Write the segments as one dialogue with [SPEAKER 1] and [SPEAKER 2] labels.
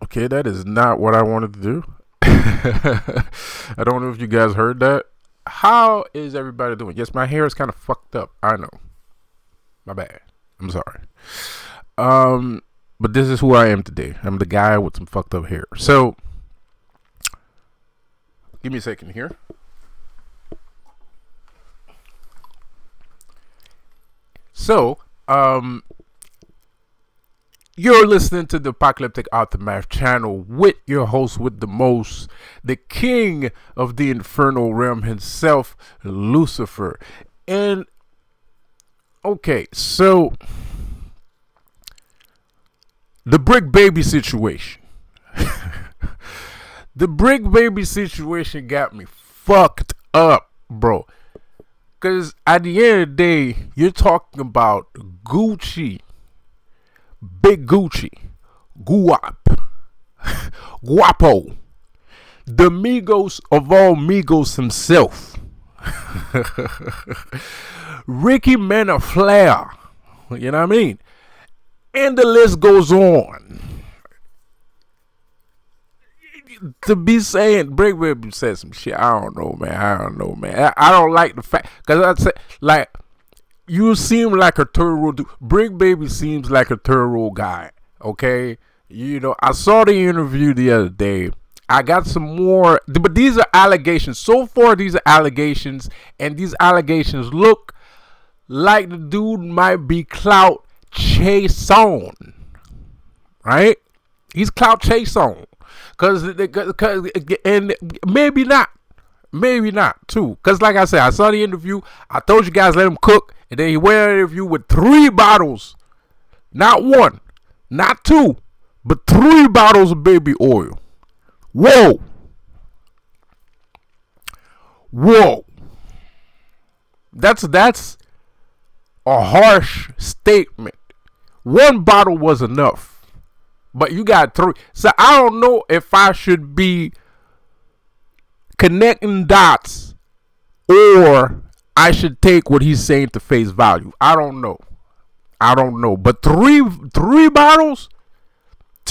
[SPEAKER 1] Okay, that is not what I wanted to do. I don't know if you guys heard that. How is everybody doing? Yes, my hair is kind of fucked up. I know. My bad. I'm sorry. Um, but this is who I am today. I'm the guy with some fucked up hair. So, give me a second here. So, you're listening to the Apocalyptic Aftermath channel with your host with the most, the king of the infernal realm himself, Lucifer. And okay, so the Brick Baby situation. The Brick Baby situation got me fucked up, bro. Because at the end of the day, you're talking about Gucci, Big Gucci, Guap, Guapo, the Migos of all Migos himself, Ricky Manaflair, you know what I mean? And the list goes on. To be saying, Brick Baby said some shit. I don't know, man. I don't like the fact, because I say, like, you seem like a thorough dude. Brick Baby seems like a thorough guy. Okay, you know, I saw the interview the other day. I got some more, but these are allegations. So far, these are allegations, and these allegations look like the dude might be clout chase on, right? He's clout chase on, cause and maybe not too. Cause like I said, I saw the interview. I told you guys let him cook, and then he went on an interview with 3 bottles, not one, not two, but 3 bottles of baby oil. Whoa, whoa, that's a harsh statement. 1 bottle was enough, but you got 3. So I don't know if I should be connecting dots or I should take what he's saying to face value. I don't know. But three bottles,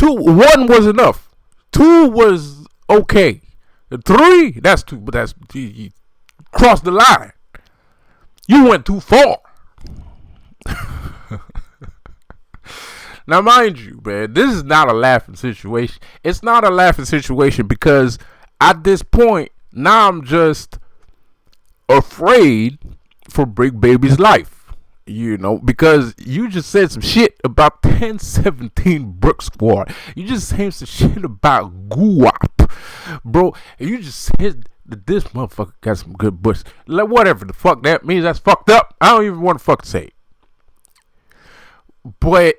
[SPEAKER 1] 1 was enough. 2 was okay. 3, that's too. But that's you crossed the line. You went too far. Now, mind you, man, this is not a laughing situation. It's not a laughing situation because at this point, now I'm just afraid for Brick Baby's life. You know, because you just said some shit about 1017 Brook Squad. You just said some shit about Guap, bro. And you just said that this motherfucker got some good butts. Like, whatever the fuck that means, that's fucked up. I don't even want to fucking say it. But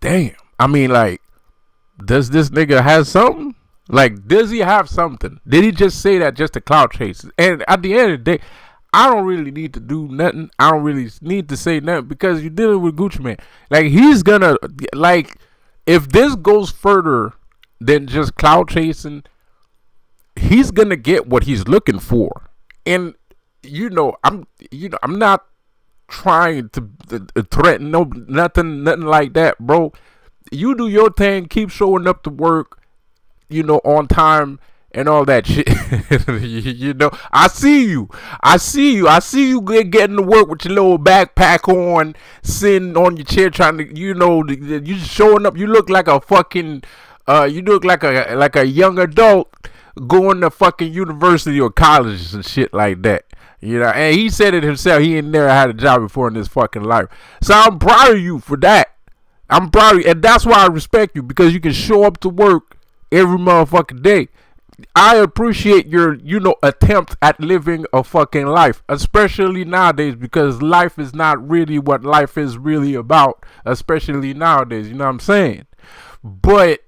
[SPEAKER 1] damn, I mean, like, does this nigga have something? Like, does he have something? Did he just say that just to clout chase? And at the end of the day, I don't really need to do nothing. I don't really need to say nothing because you're dealing with Gucci Mane. Like, he's gonna, like, if this goes further than just clout chasing, he's gonna get what he's looking for. And I'm not trying to threaten nothing like that, bro. You do your thing, keep showing up to work, on time and all that shit. I see you getting to work with your little backpack on, sitting on your chair trying to, you just showing up. You look like a fucking you look like a young adult going to fucking university or colleges and shit like that. And he said it himself. He ain't never had a job before in his fucking life. So I'm proud of you for that. I'm proud of you. And that's why I respect you, because you can show up to work every motherfucking day. I appreciate your, attempt at living a fucking life, especially nowadays, because life is not really what life is really about, especially nowadays. You know what I'm saying? But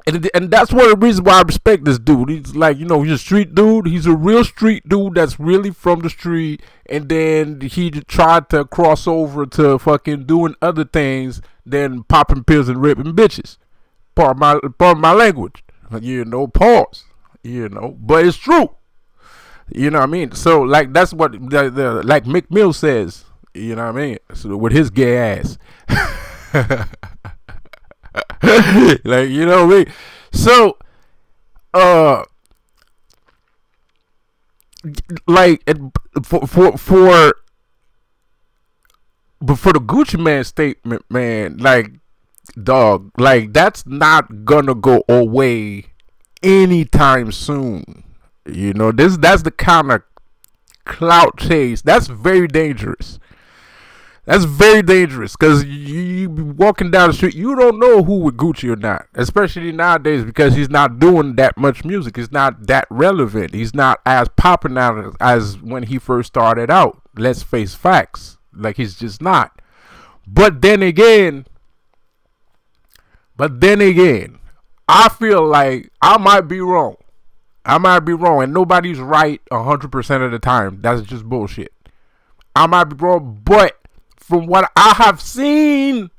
[SPEAKER 1] and that's one of the reasons why I respect this dude. He's like, he's a street dude. He's a real street dude that's really from the street. And then he tried to cross over to fucking doing other things than popping pills and ripping bitches. Part of my language. Pause. But it's true. You know what I mean? So, like, that's what, like Mick Mill says. You know what I mean? So, with his gay ass. Like, you know what I mean? So, uh, like for but for the Gucci Man statement, man, like, dog, like, that's not gonna go away anytime soon. You know, that's the kind of clout chase that's very dangerous. That's very dangerous because you be walking down the street, you don't know who with Gucci or not, especially nowadays because he's not doing that much music. He's not that relevant. He's not as popping out as when he first started out. Let's face facts. Like, he's just not. But then again, I feel like I might be wrong. And nobody's right 100% of the time. That's just bullshit. I might be wrong, but from what I have seen,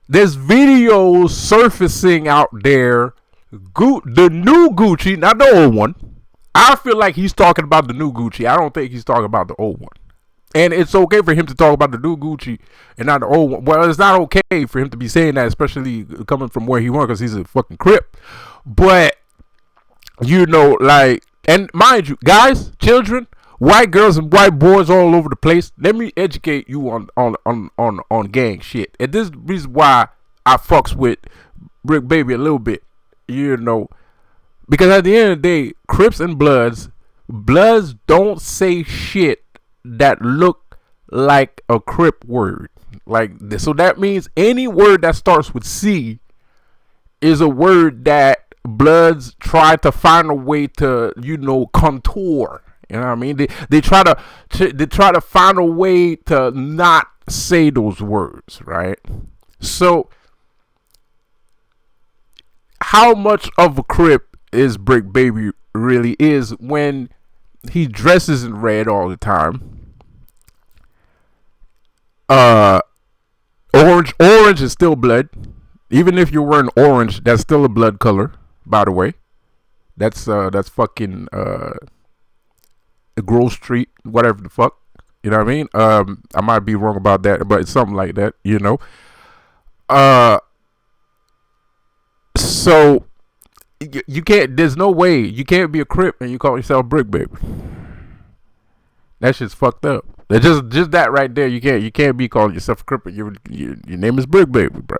[SPEAKER 1] there's videos surfacing out there. The new Gucci, not the old one. I feel like he's talking about the new Gucci. I don't think he's talking about the old one. And it's okay for him to talk about the new Gucci and not the old one. Well, it's not okay for him to be saying that, especially coming from where he went, because he's a fucking Crip. But, you know, like, and mind you, guys, children, white girls and white boys all over the place. Let me educate you on gang shit. And this is the reason why I fucks with Brick Baby a little bit. You know, because at the end of the day, Crips and Bloods don't say shit that look like a Crip word. Like, so that means any word that starts with C is a word that Bloods try to find a way to, you know, contour. You know what I mean? They try to find a way to not say those words, right? So, how much of a Crip is Brick Baby really is when he dresses in red all the time? Orange is still blood. Even if you're wearing orange, that's still a blood color. By the way, that's fucking Grove Street, whatever the fuck. You know what I mean? I might be wrong about that, but it's something like that. You know. So you can't. There's no way you can't be a Crip and you call yourself Brick Baby. That shit's fucked up. Just that right there. You can't be calling yourself a Crip. Your name is Brick Baby, bro.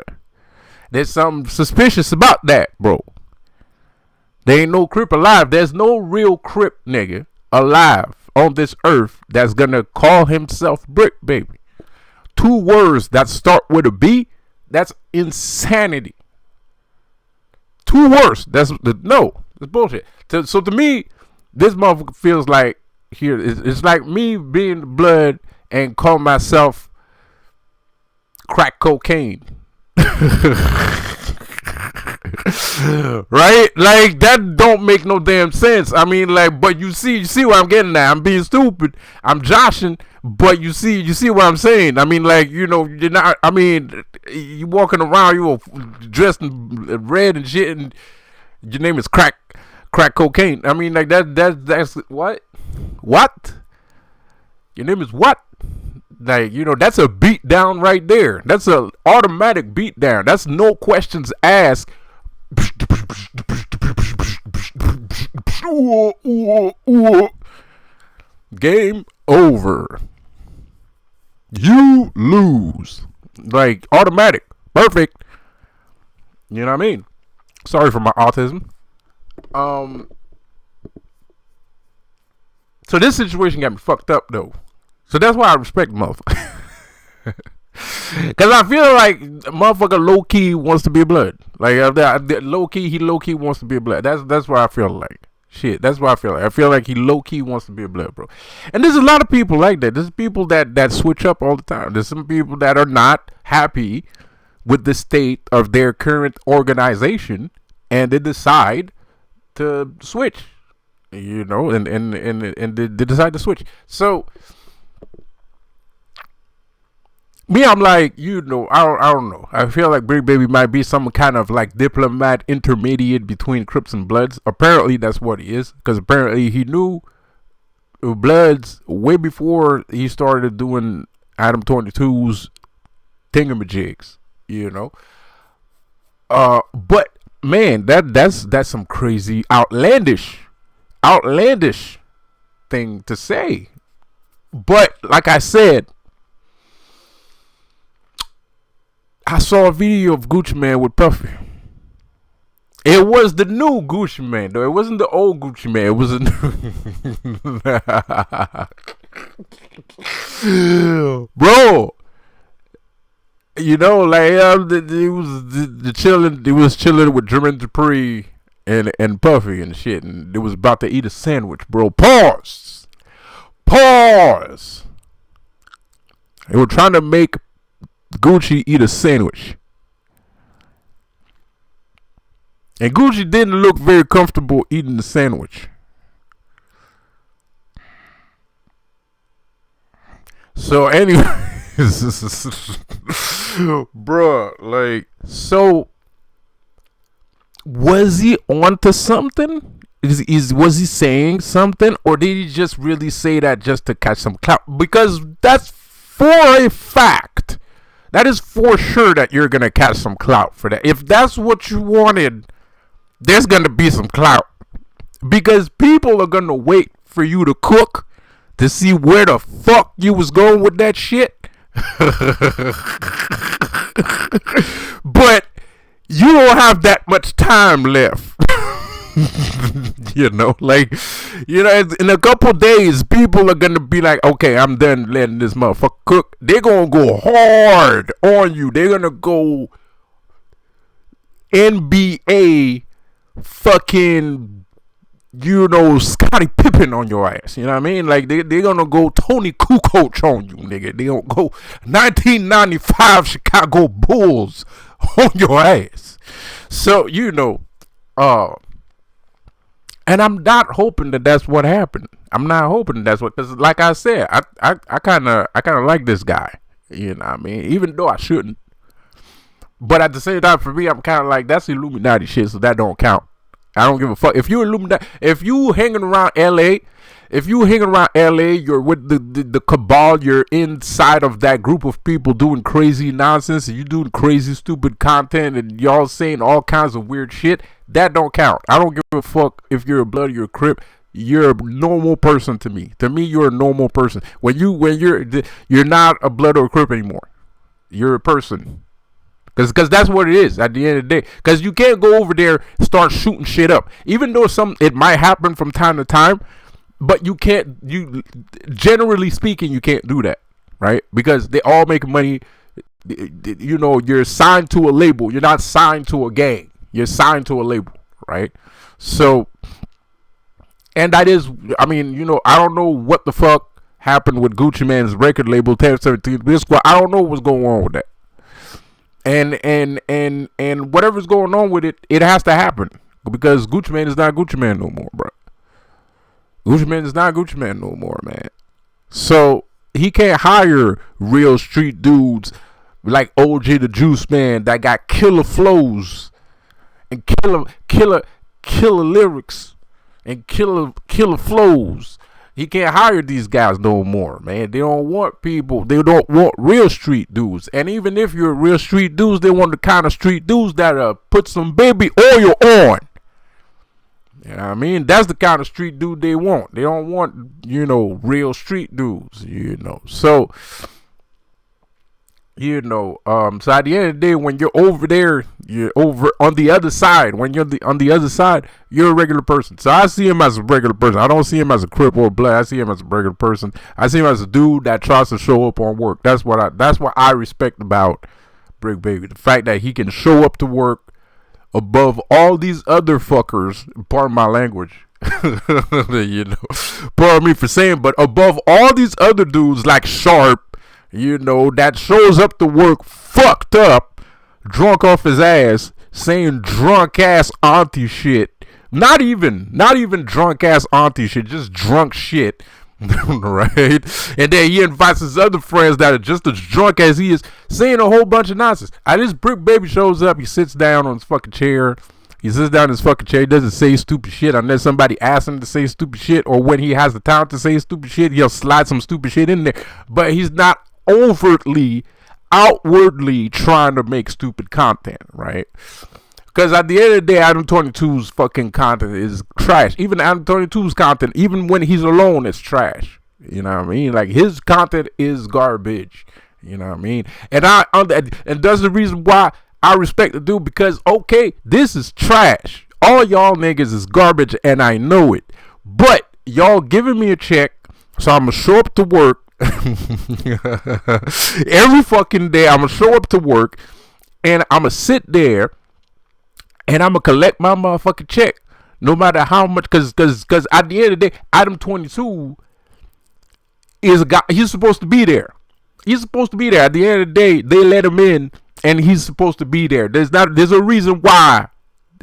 [SPEAKER 1] There's something suspicious about that, bro. There ain't no Crip alive. There's no real Crip nigga alive on this earth that's gonna call himself Brick Baby. 2 words that start with a B. That's insanity. 2 words. That's bullshit. So to me, this motherfucker feels like it's like me being blood and calling myself crack cocaine. Right? Like, that don't make no damn sense. I mean, like, but you see what I'm getting at. I'm being stupid. I'm joshing, but you see what I'm saying. I mean, like, you know, you're not. I mean, you walking around, you dressed in red and shit, and your name is crack cocaine. I mean, like, that's what? Your name is what? Like, you know, that's a beat down right there. That's a automatic beat down. That's no questions asked. Game over. You lose. Like, automatic. Perfect. You know what I mean? Sorry for my autism. So this situation got me fucked up, though. So that's why I respect motherfucker. Because I feel like motherfucker low-key wants to be a blood. Like, low-key, he low-key wants to be a blood. That's what I feel like. Shit, that's what I feel like. I feel like he low-key wants to be a blood, bro. And there's a lot of people like that. There's people that switch up all the time. There's some people that are not happy with the state of their current organization, and they decide to switch. You know, and they decide to switch. So, me, I'm like, you know, I don't know. I feel like Brick Baby might be some kind of like diplomat intermediate between Crips and Bloods. Apparently, that's what he is. Because apparently he knew Bloods way before he started doing Adam 22's thingamajigs, you know. But man, that's some crazy outlandish thing to say. But like I said, I saw a video of Gucci Mane with Puffy. It was the new Gucci Mane, though. It wasn't the old Gucci Mane. It was a new bro. You know, like he was chilling with Jermaine Dupri and Puffy and shit, and they was about to eat a sandwich, bro. Pause. They were trying to make Gucci eat a sandwich. And Gucci didn't look very comfortable eating the sandwich. So anyways, bruh, like, so was he onto something? Was he saying something, or did he just really say that just to catch some clout? Because that's for a fact. That is for sure that you're gonna catch some clout for that. If that's what you wanted, there's gonna be some clout, because people are gonna wait for you to cook to see where the fuck you was going with that shit. But you don't have that much time left. You know, like, you know, in a couple days, people are gonna be like, okay, I'm done letting this motherfucker cook. They're gonna go hard on you. They're gonna go NBA fucking, you know, Scottie Pippen on your ass. You know what I mean? Like, they're gonna go Tony Kukoc on you, nigga. They gonna go 1995 Chicago Bulls on your ass. So, you know, and I'm not hoping that that's what happened. I'm not hoping that's what, because like I said, I kind of like this guy. You know what I mean? Even though I shouldn't. But at the same time, for me, I'm kind of like, that's Illuminati shit, so that don't count. I don't give a fuck. If you Illuminati, if you hanging around LA, you're with the cabal, you're inside of that group of people doing crazy nonsense, and you doing crazy stupid content, and y'all saying all kinds of weird shit, that don't count. I don't give a fuck if you're a blood or you're a crip. You're a normal person to me. To me, you're a normal person. When you're not a blood or a crip anymore. You're a person. Because that's what it is at the end of the day. Because you can't go over there and start shooting shit up. Even though it might happen from time to time, but you can't, generally speaking, you can't do that, right? Because they all make money. You know, you're signed to a label. You're not signed to a gang. You're signed to a label, right? So, and that is, I mean, you know, I don't know what the fuck happened with Gucci Mane's record label, 1017 Squad. I don't know what's going on with that. And whatever's going on with it, it has to happen, because Gucci Mane is not Gucci Mane no more, bro. Gucci Mane is not Gucci Mane no more, man. So he can't hire real street dudes like OJ the Juice Man that got killer flows and killer lyrics and killer flows. He can't hire these guys no more, man. They don't want people. They don't want real street dudes. And even if you're real street dudes, they want the kind of street dudes that put some baby oil on. You know what I mean? That's the kind of street dude they want. They don't want, you know, real street dudes, you know. So, you know, so at the end of the day, when you're over there, you're over on the other side. When you're on the other side, you're a regular person. So I see him as a regular person. I don't see him as a crip or a blood. I see him as a regular person. I see him as a dude that tries to show up on work. That's what I respect about Brick Baby. The fact that he can show up to work above all these other fuckers. Pardon my language. You know, pardon me for saying, but above all these other dudes like Sharp, you know, that shows up to work fucked up, drunk off his ass, saying drunk ass auntie shit. Not even drunk ass auntie shit, just drunk shit. Right? And then he invites his other friends that are just as drunk as he is, saying a whole bunch of nonsense. This Brick Baby shows up, he sits down on his fucking chair. He doesn't say stupid shit unless somebody asks him to say stupid shit, or when he has the time to say stupid shit, he'll slide some stupid shit in there. But he's not overtly outwardly trying to make stupid content, right? Because at the end of the day, Adam 22's fucking content is trash. Even Adam 22's content, even when he's alone, it's trash. You know what I mean? Like, his content is garbage. You know what I mean? And that's the reason why I respect the dude, because, okay, this is trash. All y'all niggas is garbage, and I know it. But y'all giving me a check, so I'm going to show up to work. Every fucking day, I'm going to show up to work, and I'm going to sit there, and I'm going to collect my motherfucking check. No matter how much, because at the end of the day, Adam 22 is a guy, he's supposed to be there. He's supposed to be there. At the end of the day, they let him in, and he's supposed to be there. There's a reason why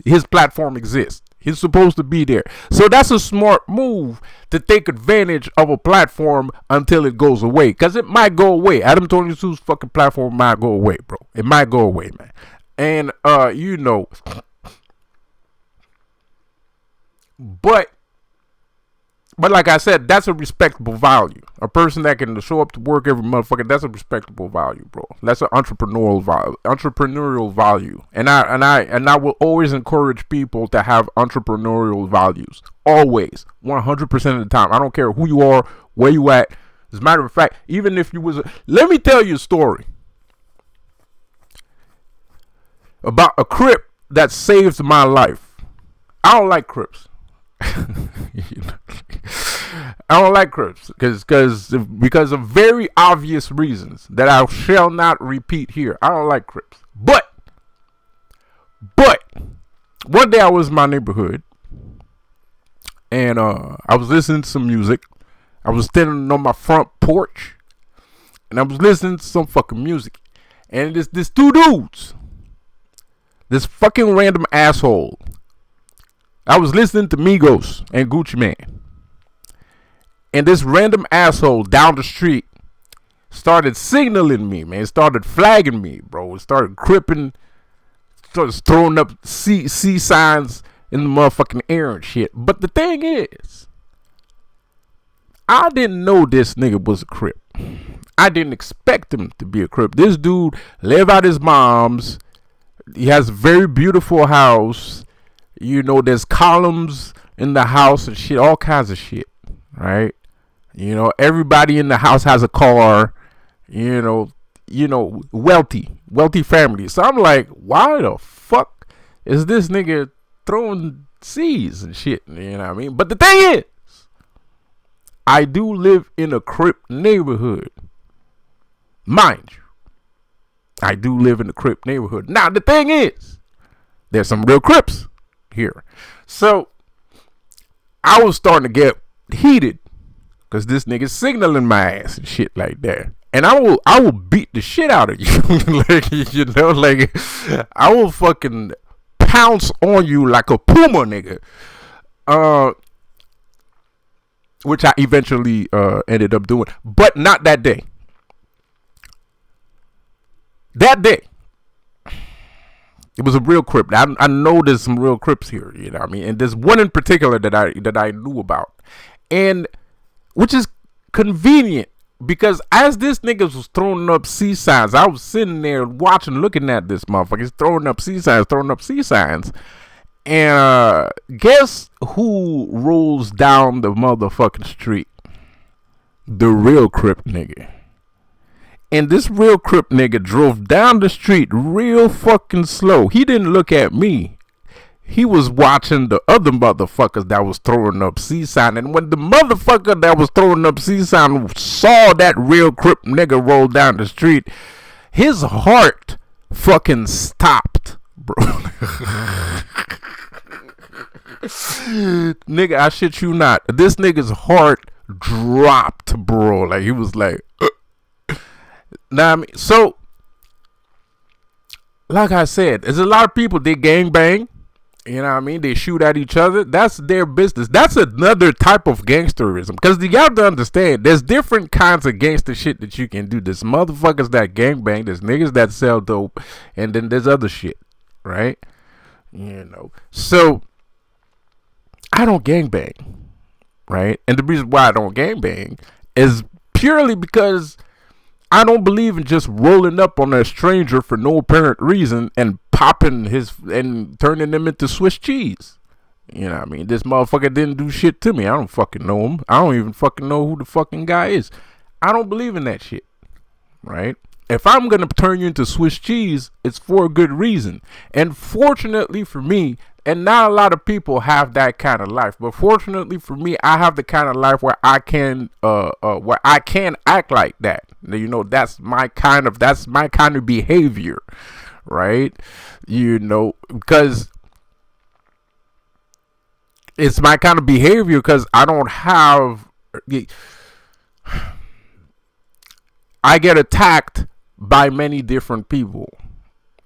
[SPEAKER 1] his platform exists. He's supposed to be there. So that's a smart move to take advantage of a platform until it goes away. Because it might go away. Adam 22's fucking platform might go away, bro. It might go away, man. And, you know. But like I said, that's a respectable value. A person that can show up to work every motherfucker, that's a respectable value, bro. That's an entrepreneurial value. And I will always encourage people to have entrepreneurial values. Always. 100% of the time. I don't care who you are, where you at. As a matter of fact, even if you was let me tell you a story about a Crip that saved my life. I don't like Crips. I don't like Crips because of very obvious reasons that I shall not repeat here. I don't like Crips. But one day I was in my neighborhood, and I was listening to some music. I was standing on my front porch, and I was listening to some fucking music. And this two dudes, this fucking random asshole. I was listening to Migos and Gucci Mane. And this random asshole down the street started signaling me, man. Started flagging me, bro. Started cripping. Started throwing up C signs in the motherfucking air and shit. But the thing is, I didn't know this nigga was a Crip. I didn't expect him to be a Crip. This dude live out his mom's. He has a very beautiful house. You know, there's columns in the house and shit, all kinds of shit, right? You know, everybody in the house has a car, you know, wealthy family. So I'm like, why the fuck is this nigga throwing C's and shit? You know what I mean? But the thing is, I do live in a Crip neighborhood. Mind you, I do live in a Crip neighborhood. Now, the thing is, there's some real Crips here. So I was starting to get heated because this nigga signaling my ass and shit like that. And I will beat the shit out of you. Like, you know, like, I will fucking pounce on you like a puma, nigga. Which I eventually ended up doing. But not that day. That day, it was a real Crip. I know there's some real Crips here, you know what I mean? And there's one in particular that I knew about. And which is convenient, because as this nigga was throwing up C signs, I was sitting there watching, looking at this motherfucker. He's throwing up C signs. And guess who rolls down the motherfucking street? The real Crip nigga. And this real Crip nigga drove down the street real fucking slow. He didn't look at me. He was watching the other motherfuckers that was throwing up C sign. And when the motherfucker that was throwing up C sign saw that real Crip nigga roll down the street, his heart fucking stopped, bro. Nigga, I shit you not. This nigga's heart dropped, bro. Like, he was like, Now, I mean, so, like I said, there's a lot of people, they gangbang. You know what I mean? They shoot at each other. That's their business. That's another type of gangsterism. Because you got to understand, there's different kinds of gangster shit that you can do. There's motherfuckers that gangbang. There's niggas that sell dope. And then there's other shit. Right? You know. So, I don't gangbang. Right? And the reason why I don't gangbang is purely because I don't believe in just rolling up on a stranger for no apparent reason and popping his and turning them into Swiss cheese. You know what I mean? This motherfucker didn't do shit to me. I don't fucking know him. I don't even fucking know who the fucking guy is. I don't believe in that shit. Right? If I'm going to turn you into Swiss cheese, it's for a good reason. And fortunately for me, and not a lot of people have that kind of life, but fortunately for me, I have the kind of life where I can act like that. You know, that's my kind of behavior, right? You know, because it's my kind of behavior because I don't have, I get attacked by many different people.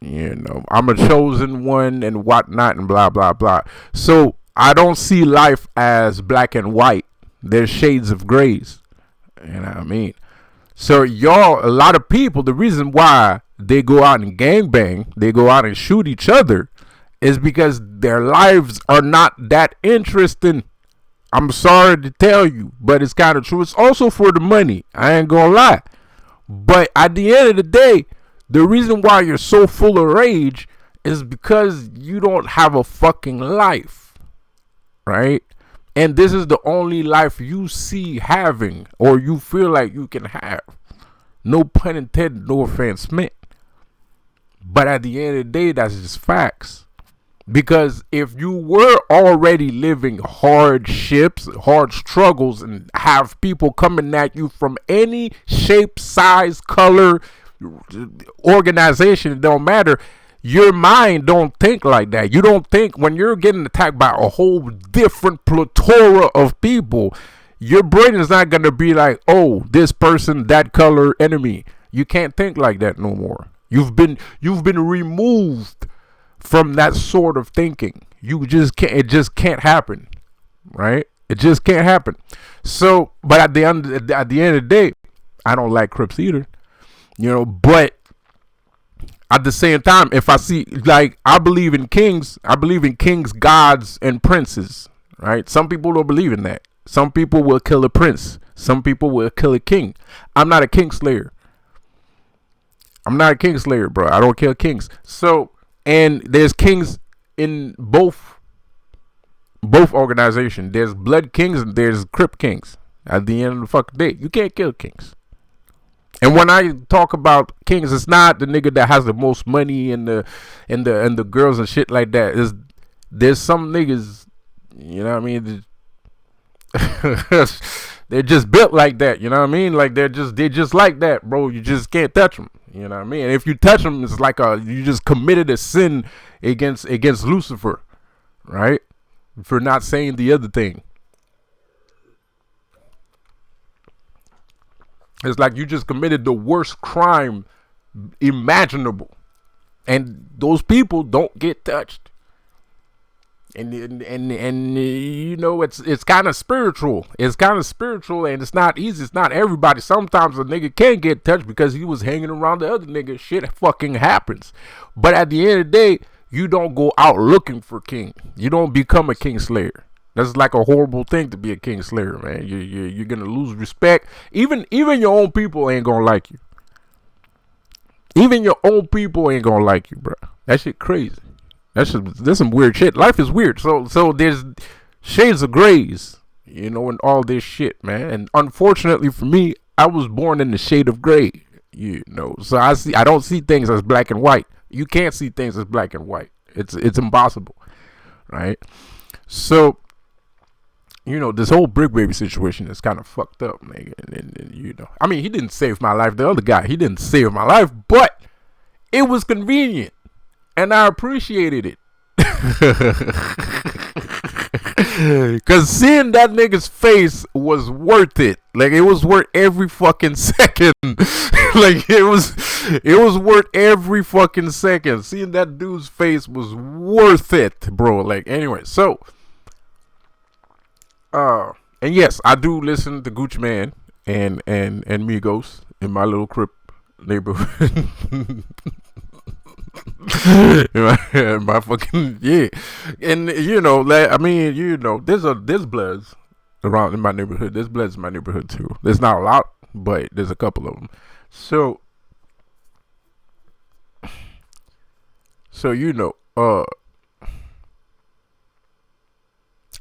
[SPEAKER 1] You know, I'm a chosen one and whatnot and blah, blah, blah. So I don't see life as black and white. There's shades of grays. You know what I mean? So a lot of people, the reason why they go out and gangbang, they go out and shoot each other is because their lives are not that interesting. I'm sorry to tell you, but it's kind of true. It's also for the money. I ain't gonna lie. But at the end of the day, the reason why you're so full of rage is because you don't have a fucking life, right? And this is the only life you see having or you feel like you can have. No pun intended, no offense meant. But at the end of the day, that's just facts. Because if you were already living hardships, hard struggles, and have people coming at you from any shape, size, color, organization, it don't matter, your mind don't think like that. You don't think when you're getting attacked by a whole different plethora of people, your brain is not going to be like, oh, this person, that color, enemy. You can't think like that no more. You've been removed from that sort of thinking. You just can't, it just can't happen, right? It just can't happen. So, but at the end of the day, I don't like Crips either, you know, but at the same time, if I see, like, I believe in kings, gods, and princes, right? Some people don't believe in that. Some people will kill a prince. Some people will kill a king. I'm not a king slayer. Bro. I don't kill kings. So, and there's kings in both organizations. There's blood kings and there's Crip kings. At the end of the fucking day, you can't kill kings. And when I talk about kings, it's not the nigga that has the most money and the girls and shit like that. There's some niggas, you know what I mean? They're just built like that, you know what I mean? Like they're just like that, bro. You just can't touch them, you know what I mean? And if you touch them, it's like you just committed a sin against Lucifer, right? For not saying the other thing. It's like you just committed the worst crime imaginable, and those people don't get touched. And you know, it's kind of spiritual. It's kind of spiritual, and it's not easy. It's not everybody. Sometimes a nigga can get touched because he was hanging around the other nigga. Shit fucking happens. But at the end of the day, you don't go out looking for king. You don't become a king slayer. That's like a horrible thing to be a king slayer, man. You're gonna lose respect. Even your own people ain't gonna like you. Even your own people ain't gonna like you, bro. That shit crazy. There's some weird shit. Life is weird. So there's shades of grays, you know, and all this shit, man. And unfortunately for me, I was born in the shade of gray, you know. So I don't see things as black and white. You can't see things as black and white. It's impossible, right? So, you know, this whole Brick Baby situation is kind of fucked up, nigga. And you know, I mean, he didn't save my life. The other guy, he didn't save my life, but it was convenient, and I appreciated it. Cause seeing that nigga's face was worth it. Like, it was worth every fucking second. Like, it was worth every fucking second. Seeing that dude's face was worth it, bro. Like, anyway, so and yes, I do listen to Gucci Mane and Migos in my little Crip neighborhood. my fucking, yeah. And you know, like, I mean, you know, there's bloods around in my neighborhood. There's bloods in my neighborhood too. There's not a lot, but there's a couple of them. So so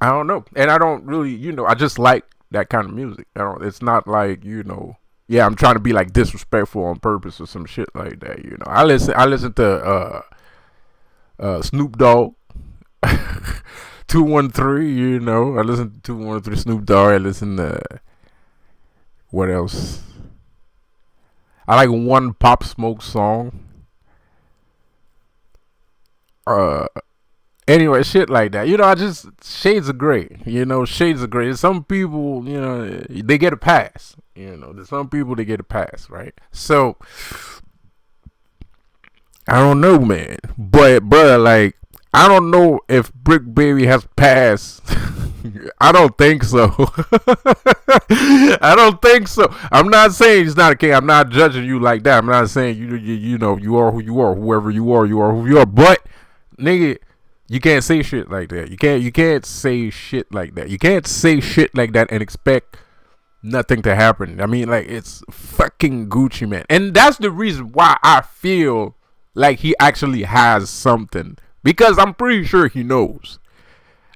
[SPEAKER 1] I don't know, and I don't really, I just like that kind of music. I don't. It's not like yeah, I'm trying to be like disrespectful on purpose or some shit like that. I listen to Snoop Dogg, 213. I listen to 213 Snoop Dogg. I listen to what else? I like one Pop Smoke song. Uh, Anyway, shit like that. I just shades of gray. Shades of gray. Some people, they get a pass. There's some people they get a pass, right? So I don't know, man. But bruh, like, I don't know if Brick Baby has passed. I don't think so. I don't think so. I'm not saying he's not a king. I'm not judging you like that. I'm not saying you are who you are. Whoever you are who you are. But nigga, you can't say shit like that. You can't say shit like that. You can't say shit like that and expect nothing to happen. I mean, like, it's fucking Gucci Mane. And that's the reason why I feel like he actually has something. Because I'm pretty sure he knows.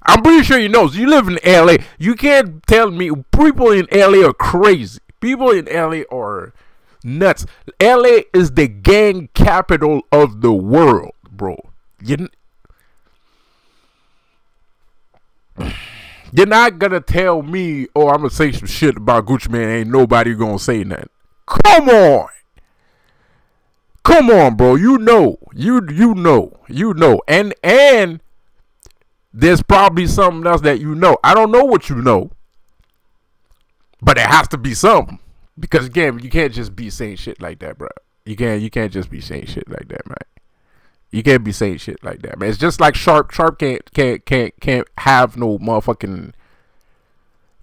[SPEAKER 1] I'm pretty sure he knows. You live in LA. You can't tell me people in LA are crazy. People in LA are nuts. LA is the gang capital of the world, bro. You're not gonna tell me, oh, I'm gonna say some shit about Gucci Mane. Ain't nobody gonna say nothing. Come on. Come on, bro. You know. And there's probably something else that you know. I don't know what you know. But it has to be something. Because again, you can't just be saying shit like that, bro. You can't just be saying shit like that, man. You can't be saying shit like that, man. It's just like Sharp. Sharp can't have no motherfucking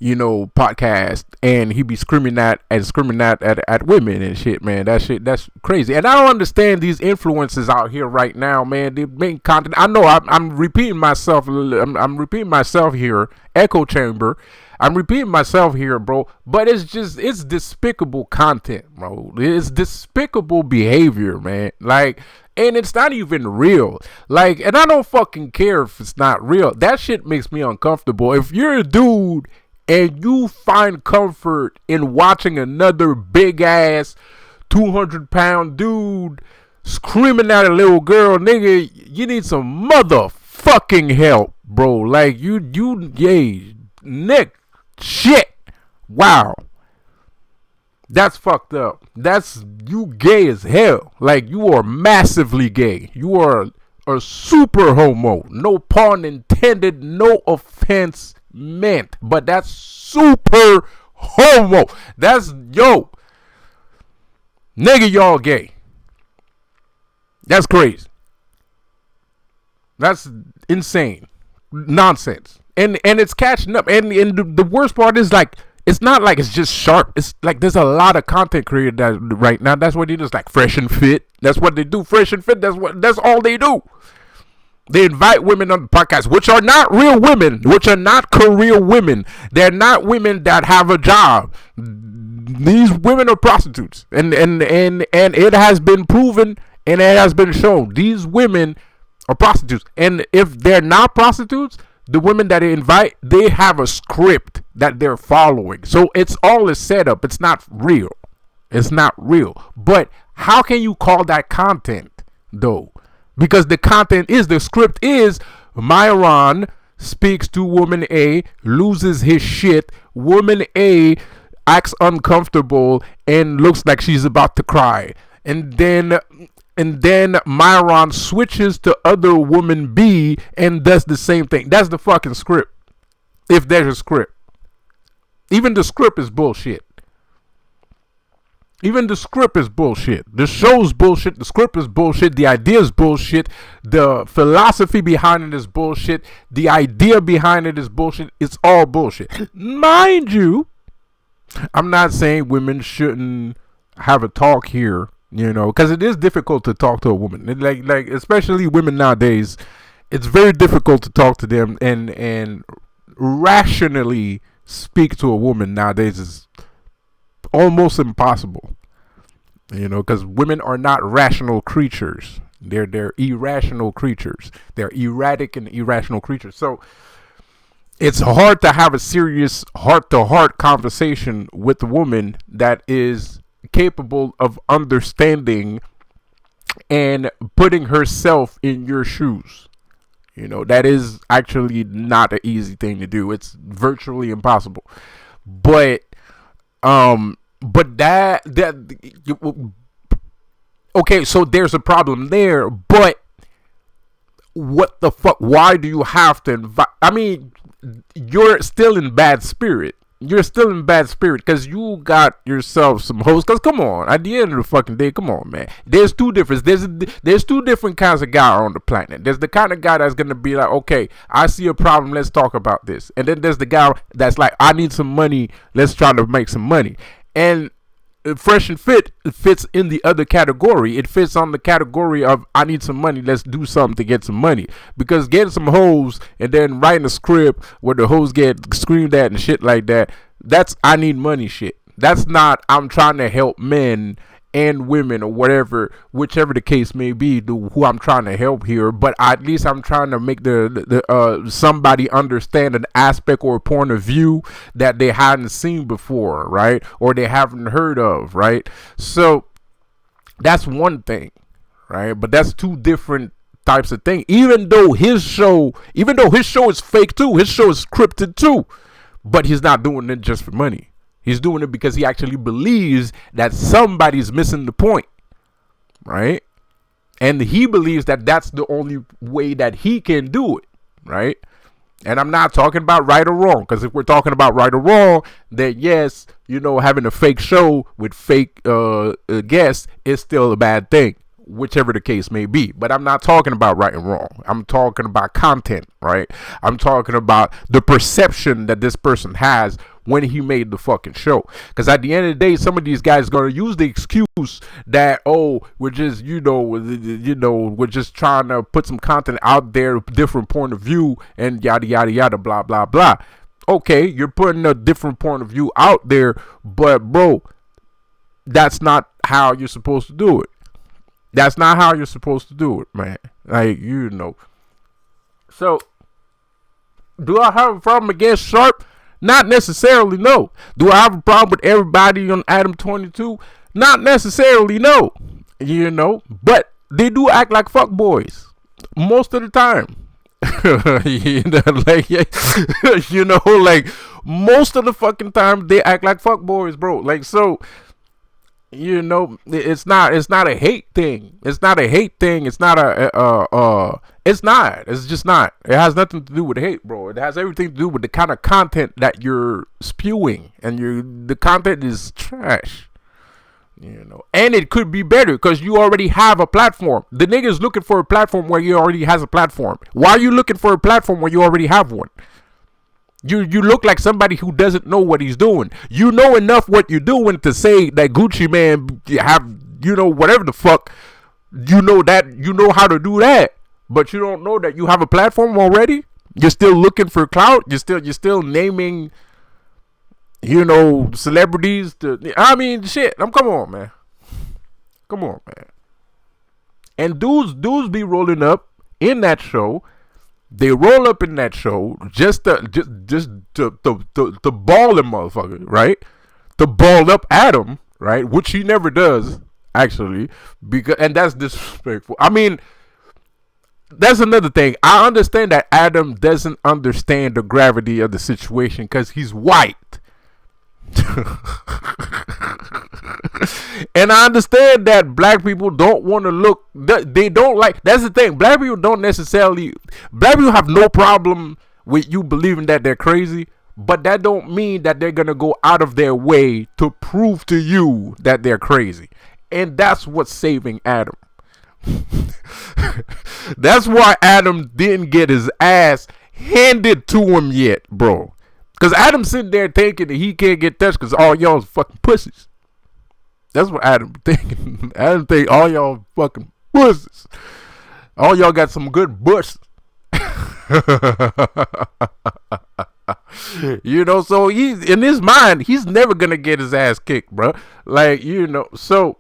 [SPEAKER 1] podcast, and he be screaming at women and shit, man. That's crazy. And I don't understand these influencers out here right now, man. They make content. I know I'm repeating myself. I'm repeating myself here. Echo chamber. I'm repeating myself here, bro. But it's despicable content, bro. It's despicable behavior, man. Like, and it's not even real. Like, and I don't fucking care if it's not real. That shit makes me uncomfortable. If you're a dude and you find comfort in watching another big ass 200-pound dude screaming at a little girl, nigga, you need some motherfucking help, bro. Like, Nick, shit. Wow. That's fucked up. You gay as hell. Like, you are massively gay. You are a super homo. No pun intended, no offense meant. But that's super homo. Nigga, y'all gay. That's crazy. That's insane. Nonsense. And it's catching up. And the worst part is, like, it's not like it's just Sharp. It's like there's a lot of content creators that right now. That's what they do. Is like Fresh and Fit. That's what they do. Fresh and Fit. That's all they do. They invite women on the podcast, which are not real women, which are not career women. They're not women that have a job. These women are prostitutes, and it has been proven and it has been shown. These women are prostitutes, and if they're not prostitutes, the women that they invite, they have a script that they're following. So it's all a setup. It's not real. It's not real. But how can you call that content, though? Because the script is Myron speaks to woman A, loses his shit. Woman A acts uncomfortable and looks like she's about to cry. And then Myron switches to other woman B and does the same thing. That's the fucking script. If there's a script. Even the script is bullshit. Even the script is bullshit. The show's bullshit. The script is bullshit. The idea is bullshit. The philosophy behind it is bullshit. The idea behind it is bullshit. It's all bullshit. Mind you, I'm not saying women shouldn't have a talk here. Because it is difficult to talk to a woman. Like especially women nowadays, it's very difficult to talk to them and rationally speak to a woman nowadays is almost impossible. Because women are not rational creatures. They're irrational creatures. They're erratic and irrational creatures. So it's hard to have a serious heart-to-heart conversation with a woman that is capable of understanding and putting herself in your shoes. That is actually not an easy thing to do. It's virtually impossible. But okay, so there's a problem there, but what the fuck? Why do you have to invite? I mean, you're still in bad spirit. You're still in bad spirit because you got yourself some hoes. Because come on, at the end of the fucking day, come on, man. There's two different. There's two different kinds of guy on the planet. There's the kind of guy that's gonna be like, okay, I see a problem. Let's talk about this. And then there's the guy that's like, I need some money. Let's try to make some money. And Fresh and Fit fits in the other category. It fits on the category of I need some money. Let's do something to get some money. Because getting some hoes and then writing a script where the hoes get screamed at and shit like that, that's I need money shit. That's not I'm trying to help men and women or whatever, whichever the case may be, who I'm trying to help here. But at least I'm trying to make the somebody understand an aspect or a point of view that they hadn't seen before, right? Or they haven't heard of, right? So that's one thing, right? But that's two different types of things. Even though his show is fake too, his show is scripted too, but he's not doing it just for money. He's doing it because he actually believes that somebody's missing the point, right? And he believes that that's the only way that he can do it, right? And I'm not talking about right or wrong, because if we're talking about right or wrong, then yes, having a fake show with fake guests is still a bad thing, whichever the case may be. But I'm not talking about right and wrong. I'm talking about content, right? I'm talking about the perception that this person has when he made the fucking show. Because at the end of the day, some of these guys are going to use the excuse that, we're just, we're just trying to put some content out there, different point of view, and yada, yada, yada, blah, blah, blah. Okay, you're putting a different point of view out there, but bro, that's not how you're supposed to do it. That's not how you're supposed to do it, man. Like, So, do I have a problem against Sharp? Not necessarily, no. Do I have a problem with everybody on Adam 22? Not necessarily, no. But they do act like fuckboys most of the time. Like most of the fucking time they act like fuckboys, bro. Like, so it's not a hate thing. It's not a hate thing. It's not it's not. It's just not. It has nothing to do with hate, bro. It has everything to do with the kind of content that you're spewing, and the content is trash. And it could be better because you already have a platform. The nigga's looking for a platform where he already has a platform. Why are you looking for a platform where you already have one? You look like somebody who doesn't know what he's doing. You know enough what you're doing to say that Gucci Man have, whatever the fuck. You know how to do that. But you don't know that you have a platform already. You're still looking for clout. You're still naming, celebrities shit. Come on, man. Come on, man. And dudes be rolling up in that show. They roll up in that show just to ball him, motherfucker, right? To ball up Adam, right? Which he never does, actually, and that's disrespectful. I mean, that's another thing. I understand that Adam doesn't understand the gravity of the situation because he's white. And I understand that black people don't want to look, they don't like, that's the thing, black people have no problem with you believing that they're crazy, but that don't mean that they're gonna go out of their way to prove to you that they're crazy. And that's what's saving Adam. That's why Adam didn't get his ass handed to him yet, bro. Because Adam's sitting there thinking that he can't get touched because all y'all's fucking pussies. That's what Adam thinking. Adam think all y'all fucking pussies. All y'all got some good butts. So he's in his mind, he's never gonna get his ass kicked, bro. Like, so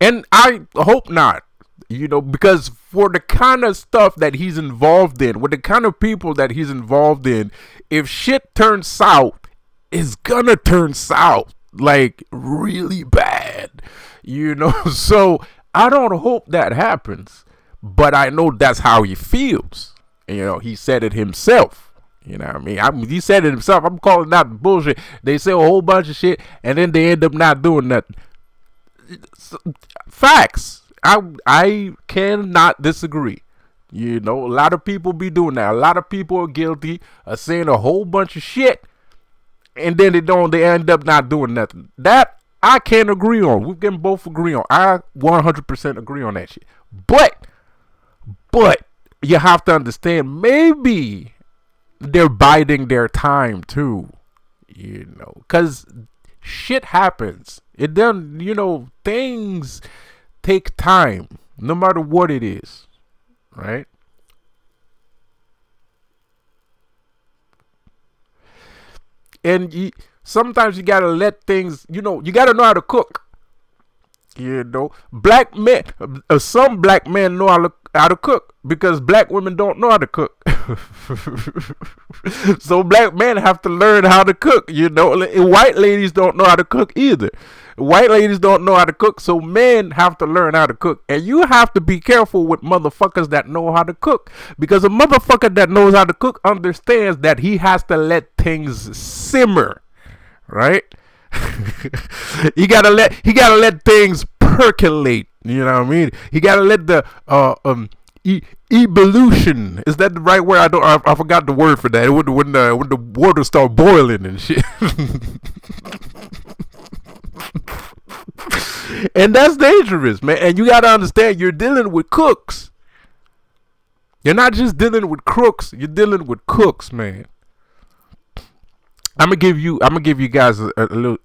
[SPEAKER 1] And I hope not, because for the kind of stuff that he's involved in, with the kind of people that he's involved in, if shit turns south, it's gonna turn south like really bad, So I don't hope that happens, but I know that's how he feels. He said it himself. You know what I mean? He said it himself. I'm calling out bullshit. They say a whole bunch of shit, and then they end up not doing nothing. Facts. I cannot disagree. A lot of people be doing that. A lot of people are guilty of saying a whole bunch of shit, and then they end up not doing nothing. That I can't agree on. We can both agree on. I 100% agree on that shit. But you have to understand, maybe they're biding their time too. Because shit happens. It doesn't, things take time, no matter what it is, right? And sometimes you gotta let things, you gotta know how to cook. Black men, some black men know how to cook because black women don't know how to cook. So black men have to learn how to cook. White ladies don't know how to cook either. White ladies don't know how to cook, so men have to learn how to cook. And you have to be careful with motherfuckers that know how to cook, because a motherfucker that knows how to cook understands that he has to let things simmer, right? He gotta let things percolate. You know what I mean? He gotta let the evolution. Is that the right word? I forgot the word for that. When the water start boiling and shit. And that's dangerous, man. And you gotta understand, you're dealing with cooks. You're not just dealing with crooks. You're dealing with cooks, man. I'm gonna give you guys a little.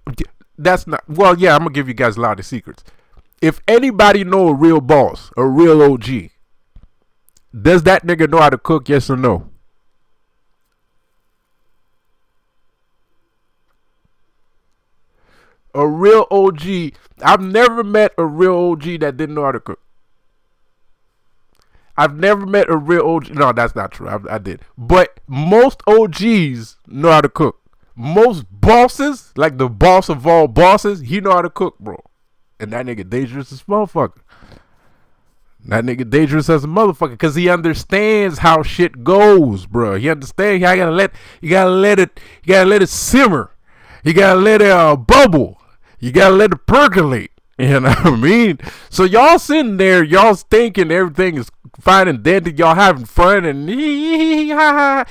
[SPEAKER 1] That's not. Well, yeah, I'm gonna give you guys a lot of secrets. If anybody know a real boss, a real OG, does that nigga know how to cook? Yes or no? A real OG. I've never met a real OG that didn't know how to cook. I've never met a real OG. No, that's not true. I did. But most OGs know how to cook. Most bosses, like the boss of all bosses, he know how to cook, bro. And that nigga dangerous as motherfucker. That nigga dangerous as a motherfucker, because he understands how shit goes, bro. He understands. You gotta let it simmer. You gotta let it bubble. You gotta let it percolate. You know what I mean? So y'all sitting there, y'all thinking everything is fine and dandy. Y'all having fun and nigga,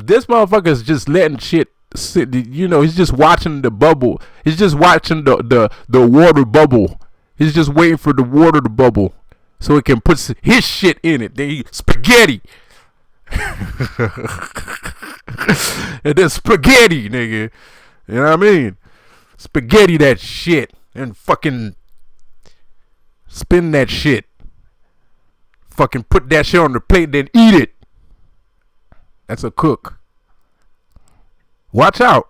[SPEAKER 1] this motherfucker is just letting shit sit. He's just watching the bubble. He's just watching the water bubble. He's just waiting for the water to bubble so he can put his shit in it. Then spaghetti. And then spaghetti, nigga. You know what I mean? Spaghetti that shit and fucking spin that shit. Fucking put that shit on the plate, then eat it. That's a cook. Watch out.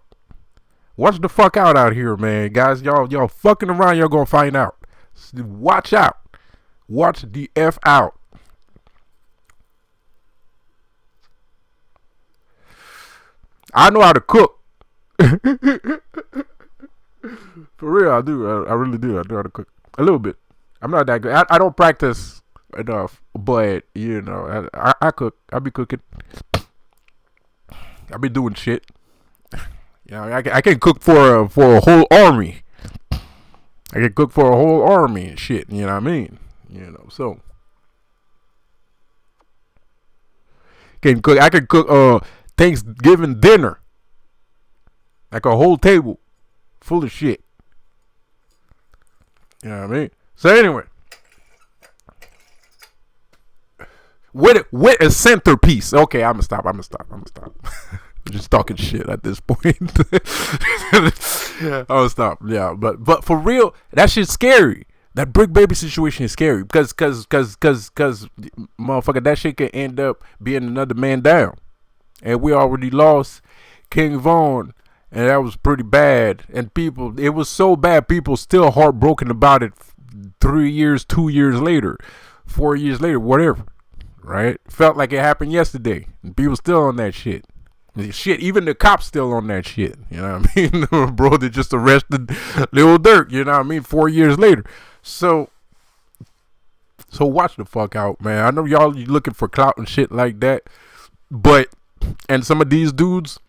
[SPEAKER 1] Watch the fuck out here, man. Guys, y'all fucking around, y'all gonna find out. Watch out. Watch the F out. I know how to cook. For real, I do. I really do. I know how to cook. A little bit. I'm not that good. I don't practice enough, but I cook. I be cooking. I be doing shit. I can cook for a whole army. I can cook for a whole army and shit. You know what I mean? So can cook. I can cook Thanksgiving dinner, like a whole table full of shit. You know what I mean? So anyway, with a centerpiece. Okay, I'm gonna stop. Just talking shit at this point. I'll stop. Yeah, but for real, that shit's scary. That Brick Baby situation is scary because motherfucker, that shit could end up being another man down, and we already lost King Von, and that was pretty bad. And it was so bad, people still heartbroken about it 3 years, 2 years later, 4 years later, whatever. Right? Felt like it happened yesterday. And people still on that shit. Shit, even the cops still on that shit. You know what I mean? Bro, they just arrested Lil Durk, you know what I mean? 4 years later. So watch the fuck out, man. I know y'all looking for clout and shit like that. And some of these dudes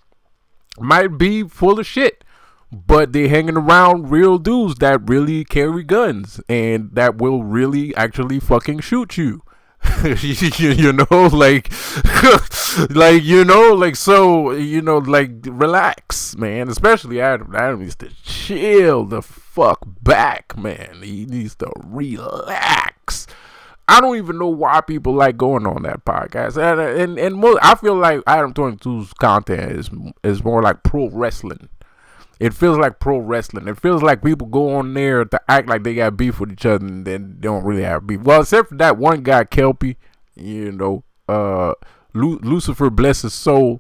[SPEAKER 1] might be full of shit, but they hanging around real dudes that really carry guns and that will really actually fucking shoot you. You know, like relax, man. Especially Adam needs to chill the fuck back, man. He needs to relax. I don't even know why people like going on that podcast, and more, I feel like Adam 22's content is more like pro wrestling. It feels like pro wrestling. It feels like people go on there to act like they got beef with each other and then they don't really have beef. Well, except for that one guy, Kelpie, you know, Lucifer, bless his soul.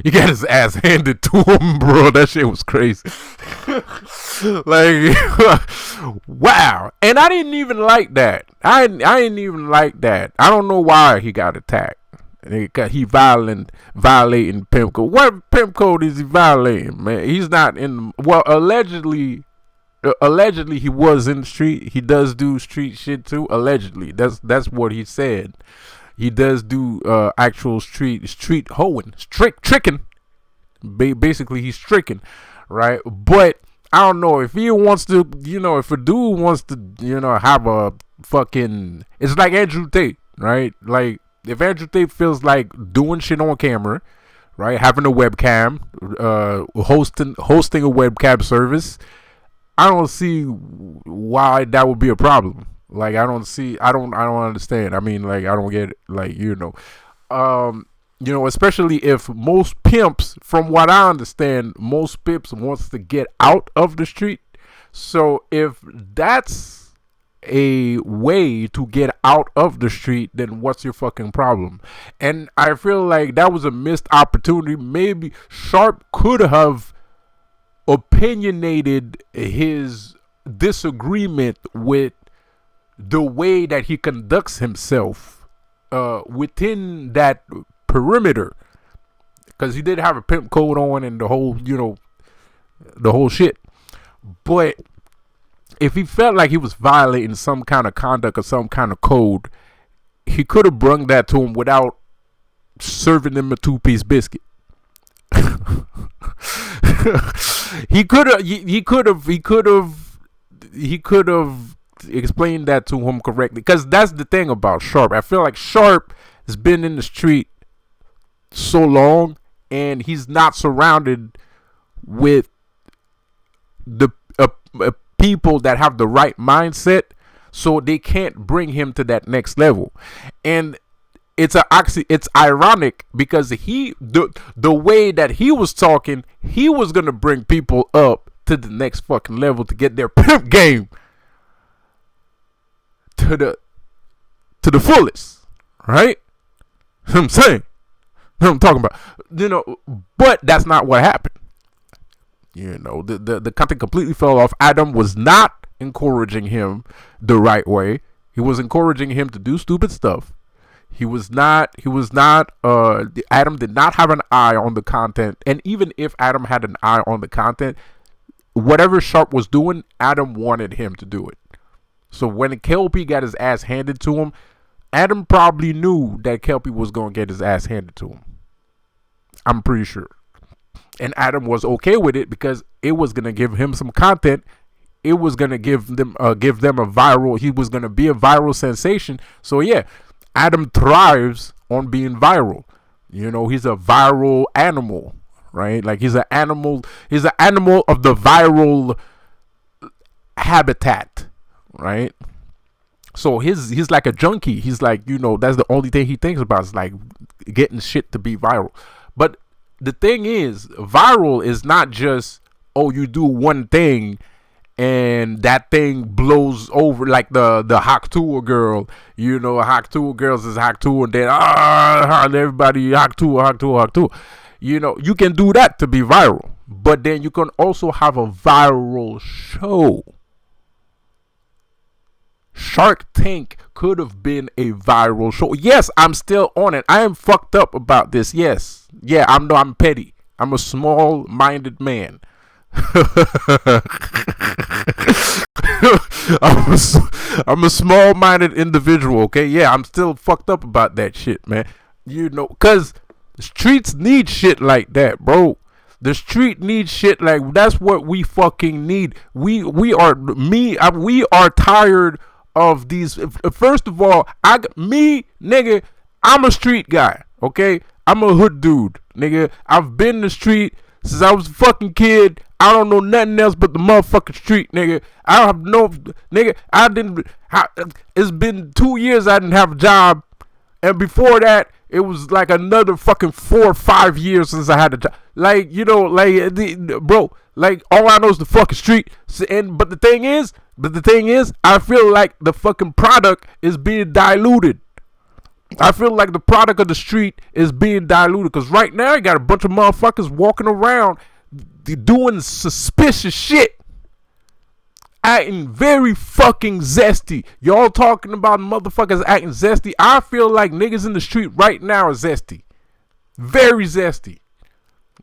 [SPEAKER 1] He got his ass handed to him, bro. That shit was crazy. Like, wow. And I didn't even like that. I didn't even like that. I don't know why he got attacked. He violating pimp code. What pimp code is he violating, man? He's not in. Well, allegedly he was in the street. He does do street shit too. Allegedly, that's what he said. He does do actual street hoeing, tricking. Basically, he's tricking, right? But I don't know if he wants to. You know, if a dude wants to, you know, have a fucking. It's like Andrew Tate, right? Like. If Andrew Tate feels like doing shit on camera, right, having a webcam, hosting a webcam service, I don't see why that would be a problem. Like I don't understand. I mean, like I don't get it. Like you know, especially if most pimps, from what I understand, most pimps wants to get out of the street. So if that's a way to get out of the street, then what's your fucking problem? And I feel like that was a missed opportunity. Maybe Sharp could have opinionated his disagreement with the way that he conducts himself within that perimeter, because he did have a pimp code on and the whole, you know, the whole shit. But if he felt like he was violating some kind of conduct or some kind of code, he could have brung that to him without serving him a 2-piece biscuit. He could have explained that to him correctly, because that's the thing about Sharp. I feel like Sharp has been in the street so long and he's not surrounded with the people that have the right mindset, so they can't bring him to that next level. And it's ironic because the way that he was talking, he was gonna bring people up to the next fucking level to get their pimp game to the fullest, right? I'm saying, what I'm talking about, you know, but that's not what happened. You know, the content completely fell off. Adam was not encouraging him the right way. He was encouraging him to do stupid stuff. Adam did not have an eye on the content. And even if Adam had an eye on the content, whatever Sharp was doing, Adam wanted him to do it. So when Kelpie got his ass handed to him, Adam probably knew that Kelpie was going to get his ass handed to him. I'm pretty sure. And Adam was okay with it because it was going to give him some content. It was going to give them a viral. He was going to be a viral sensation. So yeah, Adam thrives on being viral. You know, he's a viral animal, right? Like he's an animal of the viral habitat, right? So he's like a junkie. He's like, you know, that's the only thing he thinks about is like getting shit to be viral. But the thing is, viral is not just, oh, you do one thing and that thing blows over, like the Hawk Tour girl. You know, Hawk Tour girls is Hawk Tour, and then everybody Hawk Tour. You know, you can do that to be viral, but then you can also have a viral show. Shark Tank could have been a viral show. Yes, I'm still on it. I am fucked up about this. Yes. Yeah, I'm petty. I'm a small-minded man. I'm a small-minded individual, okay? Yeah, I'm still fucked up about that shit, man. You know, cause the streets need shit like that, bro. The street needs shit like that's what we fucking need. We are tired of these. First of all, nigga, I'm a street guy, okay? I'm a hood dude, nigga. I've been in the street since I was a fucking kid. I don't know nothing else but the motherfucking street, nigga. I don't have no, nigga. It's been 2 years I didn't have a job, and before that, it was like another fucking 4 or 5 years since I had a job. Like, you know, like, bro, like, all I know is the fucking street. But the thing is, I feel like the fucking product is being diluted. I feel like the product of the street is being diluted. Because right now, you got a bunch of motherfuckers walking around doing suspicious shit. Acting very fucking zesty. Y'all talking about motherfuckers acting zesty. I feel like niggas in the street right now are zesty. Very zesty.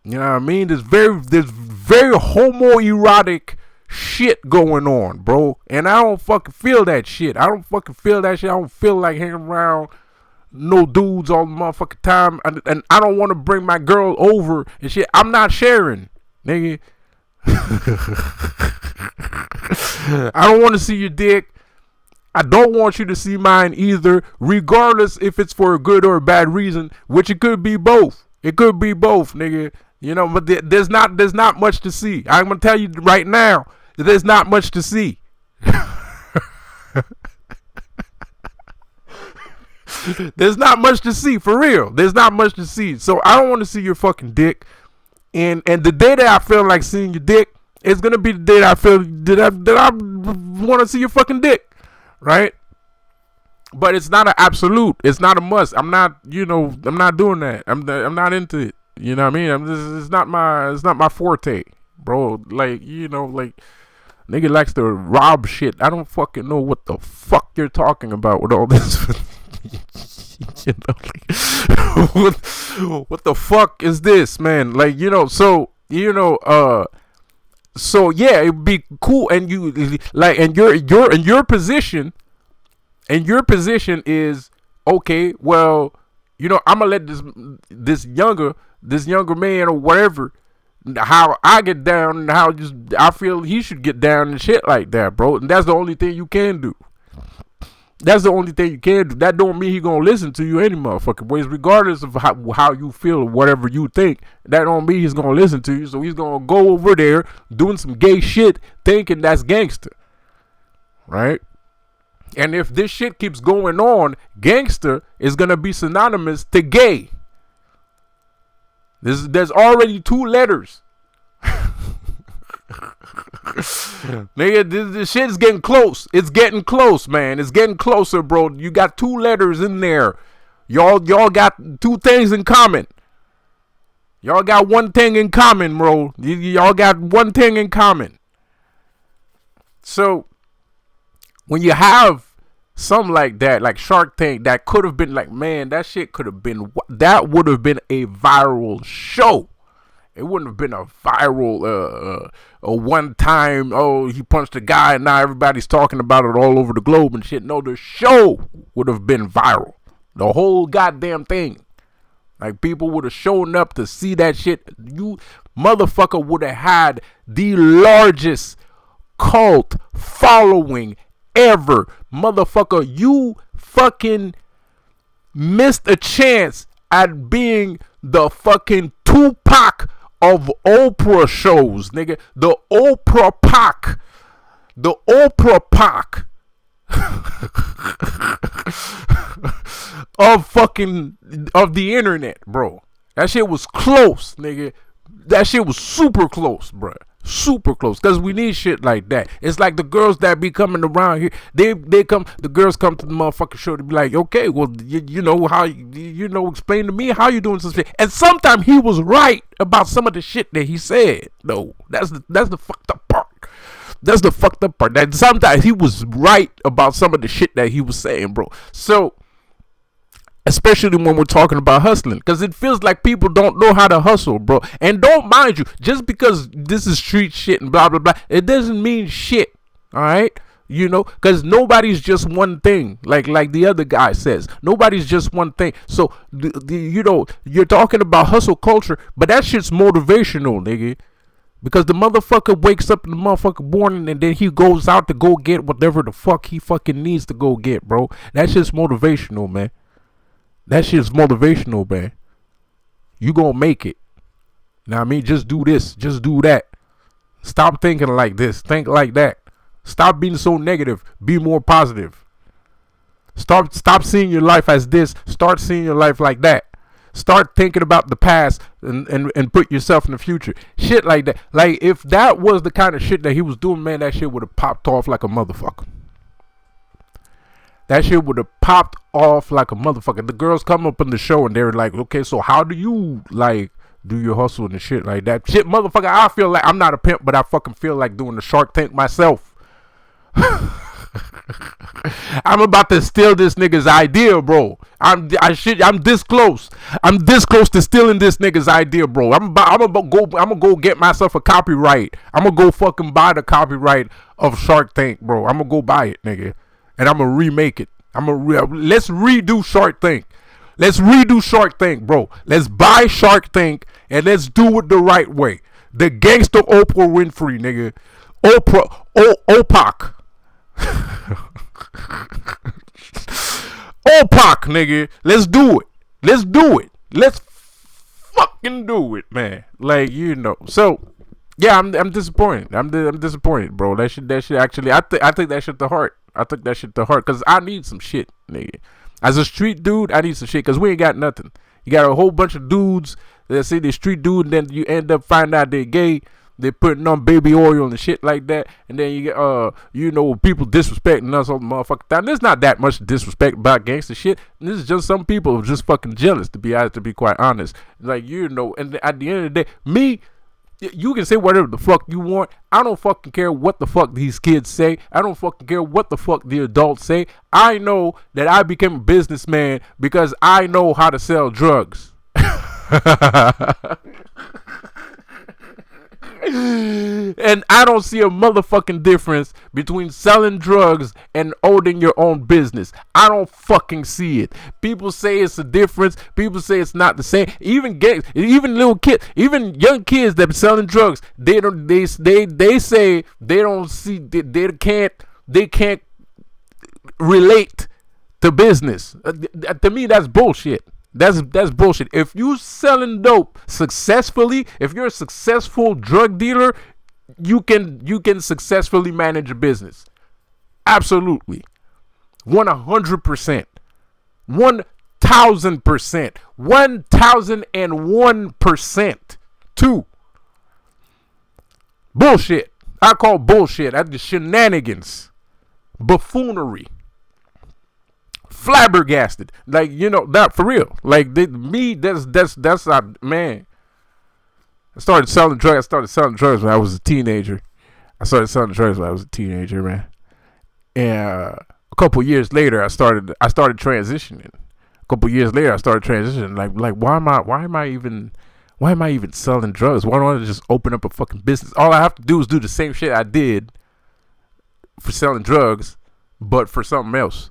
[SPEAKER 1] You know what I mean? There's very homoerotic shit going on, bro. And I don't fucking feel that shit. I don't feel like hanging around no dudes all the motherfucking time. And I don't want to bring my girl over and shit. I'm not sharing, nigga. I don't want to see your dick. I don't want you to see mine either, regardless if it's for a good or a bad reason, which it could be both. It could be both, nigga. You know, but there's not much to see. I'm gonna tell you right now, there's not much to see. There's not much to see, for real. There's not much to see. So I don't want to see your fucking dick. And the day that I feel like seeing your dick, it's gonna be the day that I feel that I want to see your fucking dick, right? But it's not an absolute. It's not a must. I'm not doing that. I'm not into it. You know what I mean? It's not my forte, bro. Like, you know, like, nigga likes to rob shit. I don't fucking know what the fuck you're talking about with all this. You know, like, what the fuck is this, man? Like, you know, so, you know, so yeah, it'd be cool, and you like, and your position is okay. Well, you know, I'm gonna let this younger man or whatever, how I get down and how just I feel he should get down and shit like that, bro. And that's the only thing you can do. That's the only thing you can do. That don't mean he gonna listen to you any motherfucking ways, regardless of how you feel or whatever you think. That don't mean he's gonna listen to you. So he's gonna go over there doing some gay shit, thinking that's gangster, right? And if this shit keeps going on, gangster is gonna be synonymous to gay. There's already 2 letters. Nigga, this shit is getting close. It's getting close, man. It's getting closer, bro. You got 2 letters in there. Y'all got 2 things in common. Y'all got one thing in common, bro. Y'all got one thing in common. So, when you have something like that, like Shark Tank, that could have been like, man, that shit could have been, that would have been a viral show. It wouldn't have been a viral, a one time, oh, he punched a guy and now everybody's talking about it all over the globe and shit. No, the show would have been viral. The whole goddamn thing. Like, people would have shown up to see that shit. You motherfucker would have had the largest cult following ever. Motherfucker, you fucking missed a chance at being the fucking Tupac of Oprah shows, nigga. The Oprah Pac. The Oprah Pac. of the internet, bro. That shit was close, nigga. That shit was super close, bro. Super close, because we need shit like that. It's like the girls that be coming around here, the girls come to the motherfucking show to be like, okay, well, you know how, you know, explain to me how you doing some shit. And sometimes he was right about some of the shit that he said. No, that's the fucked up part. That's the fucked up part. That sometimes he was right about some of the shit that he was saying, bro. So, especially when we're talking about hustling, because it feels like people don't know how to hustle, bro. And don't mind you, just because this is street shit and blah blah blah, it doesn't mean shit. All right, you know, because nobody's just one thing. Like the other guy says, nobody's just one thing. So you know, you're talking about hustle culture, but that shit's motivational, nigga. Because the motherfucker wakes up in the motherfucker morning and then he goes out to go get whatever the fuck he fucking needs to go get, bro. That shit's motivational, man. That shit's motivational, man. You gonna make it. Now, I mean, just do this. Just do that. Stop thinking like this. Think like that. Stop being so negative. Be more positive. Stop seeing your life as this. Start seeing your life like that. Start thinking about the past and put yourself in the future. Shit like that. Like, if that was the kind of shit that he was doing, man, that shit would have popped off like a motherfucker. That shit would have popped off like a motherfucker. The girls come up in the show and they're like, okay, so how do you, like, do your hustle and shit like that? Shit, motherfucker, I feel like, I'm not a pimp, but I fucking feel like doing the Shark Tank myself. I'm about to steal this nigga's idea, bro. I'm this close. I'm this close to stealing this nigga's idea, bro. I'm gonna go get myself a copyright. I'm gonna go fucking buy the copyright of Shark Tank, bro. I'm gonna go buy it, nigga, and I'm gonna remake it. Let's redo Shark Tank. Let's redo Shark Tank, bro. Let's buy Shark Tank and let's do it the right way. The gangster Oprah Winfrey, nigga. OPAC. OPAC, nigga. Let's do it. Let's do it. Let's fucking do it, man. Like, you know. So, yeah, I'm disappointed. I'm disappointed, bro. That shit actually, I think that shit to heart. I took that shit to heart because I need some shit, nigga. As a street dude, I need some shit because we ain't got nothing. You got a whole bunch of dudes that say they're street dude, and then you end up finding out they're gay. They're putting on baby oil and shit like that, and then you get, you know, people disrespecting us all the motherfucking time. There's not that much disrespect about gangster shit. This is just some people who are just fucking jealous, to be quite honest. Like, you know, and at the end of the day, me, you can say whatever the fuck you want. I don't fucking care what the fuck these kids say. I don't fucking care what the fuck the adults say. I know that I became a businessman because I know how to sell drugs. And I don't see a motherfucking difference between selling drugs and owning your own business. I don't fucking see it. People say it's a difference. People say it's not the same. Even little kids, even young kids that are selling drugs, they say they don't see, they can't relate to business. To me, that's bullshit. That's bullshit. If you selling dope successfully, if you're a successful drug dealer, you can successfully manage a business. Absolutely. 100%. 1000%. 1001%. Two. Bullshit. I call bullshit. That's the shenanigans. Buffoonery. Flabbergasted, like, you know, that for real. Like, that's man. I started selling drugs when I was a teenager. Man. And a couple years later, I started transitioning. Like, why am I even selling drugs? Why don't I just open up a fucking business? All I have to do is do the same shit I did for selling drugs, but for something else.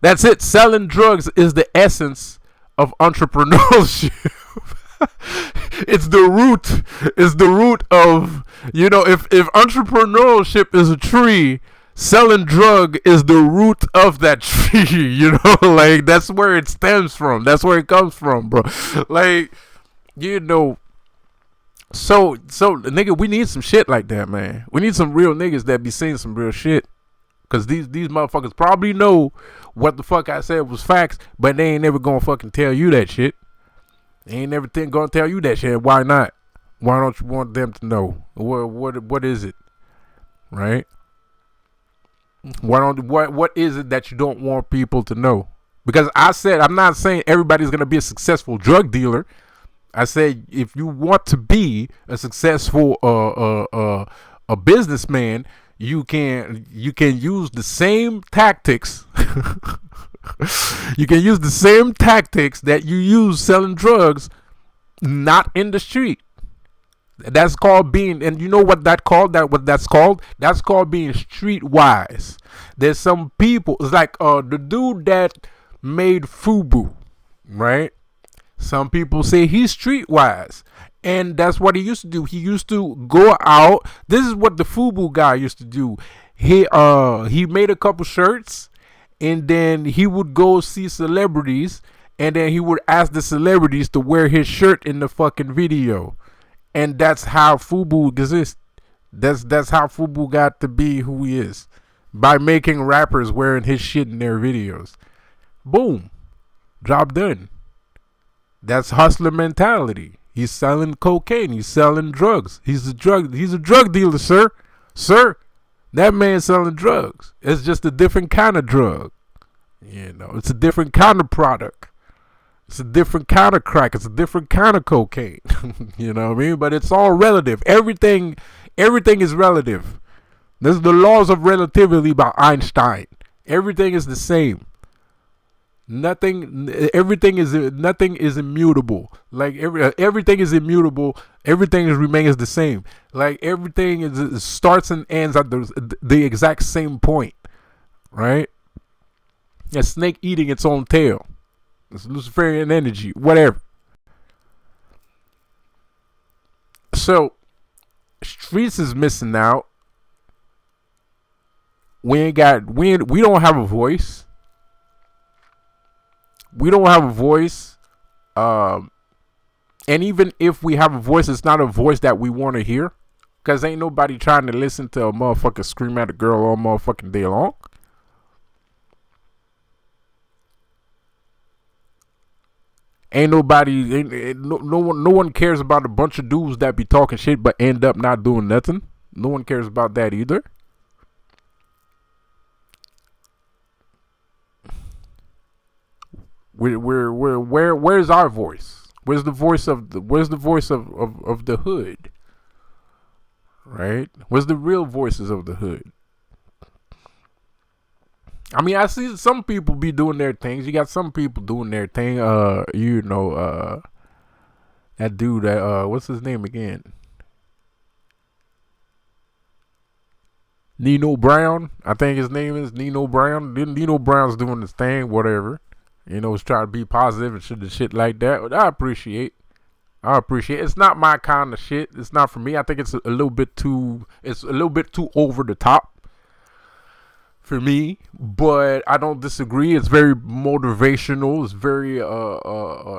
[SPEAKER 1] That's it. Selling drugs is the essence of entrepreneurship. It's the root of, you know, if entrepreneurship is a tree, selling drug is the root of that tree. You know, like, that's where it stems from. That's where it comes from, bro. Like, you know. So nigga, we need some shit like that, man. We need some real niggas that be saying some real shit. Cause these motherfuckers probably know what the fuck I said was facts, but they ain't never gonna fucking tell you that shit. They ain't never gonna tell you that shit. Why not? Why don't you want them to know? What is it? Right? What is it that you don't want people to know? Because I'm not saying everybody's gonna be a successful drug dealer. I said, if you want to be a successful a businessman, you can use the same tactics. You can use the same tactics that you use selling drugs, not in the street. That's called being, and you know what that called? What that's called? That's called being streetwise. There's some people. It's like the dude that made FUBU, right? Some people say he's streetwise, and that's what he used to do. He used to go out. This is what the FUBU guy used to do. He made a couple shirts, and then he would go see celebrities, and then he would ask the celebrities to wear his shirt in the fucking video. And that's how FUBU exists. That's how FUBU got to be who he is. By making rappers wearing his shit in their videos. Boom. Job done. That's hustler mentality. He's selling cocaine. He's selling drugs. He's a drug dealer, sir. Sir, that man's selling drugs. It's just a different kind of drug. You know, it's a different kind of product. It's a different kind of crack. It's a different kind of cocaine. You know what I mean? But it's all relative. Everything is relative. This is the laws of relativity by Einstein. Everything is the same. Nothing is immutable. Like everything is immutable. Everything remains the same. Like everything starts and ends at the exact same point. Right? A snake eating its own tail. It's Luciferian energy, whatever. So, streets is missing out. We don't have a voice. We don't have a voice. And even if we have a voice, it's not a voice that we want to hear. Because ain't nobody trying to listen to a motherfucker scream at a girl all motherfucking day long. Ain't nobody, no one cares about a bunch of dudes that be talking shit but end up not doing nothing. No one cares about that either. Where's our voice? Where's the voice of the hood? Right? Where's the real voices of the hood? I mean, I see some people be doing their things. You got some people doing their thing. That dude that what's his name again? Nino Brown. I think his name is Nino Brown. Nino Brown's doing his thing, whatever. You know, he's trying to be positive and shit like that. But I appreciate. It's not my kind of shit. It's not for me. I think it's a little bit too over the top for me, but I don't disagree. It's very motivational. It's very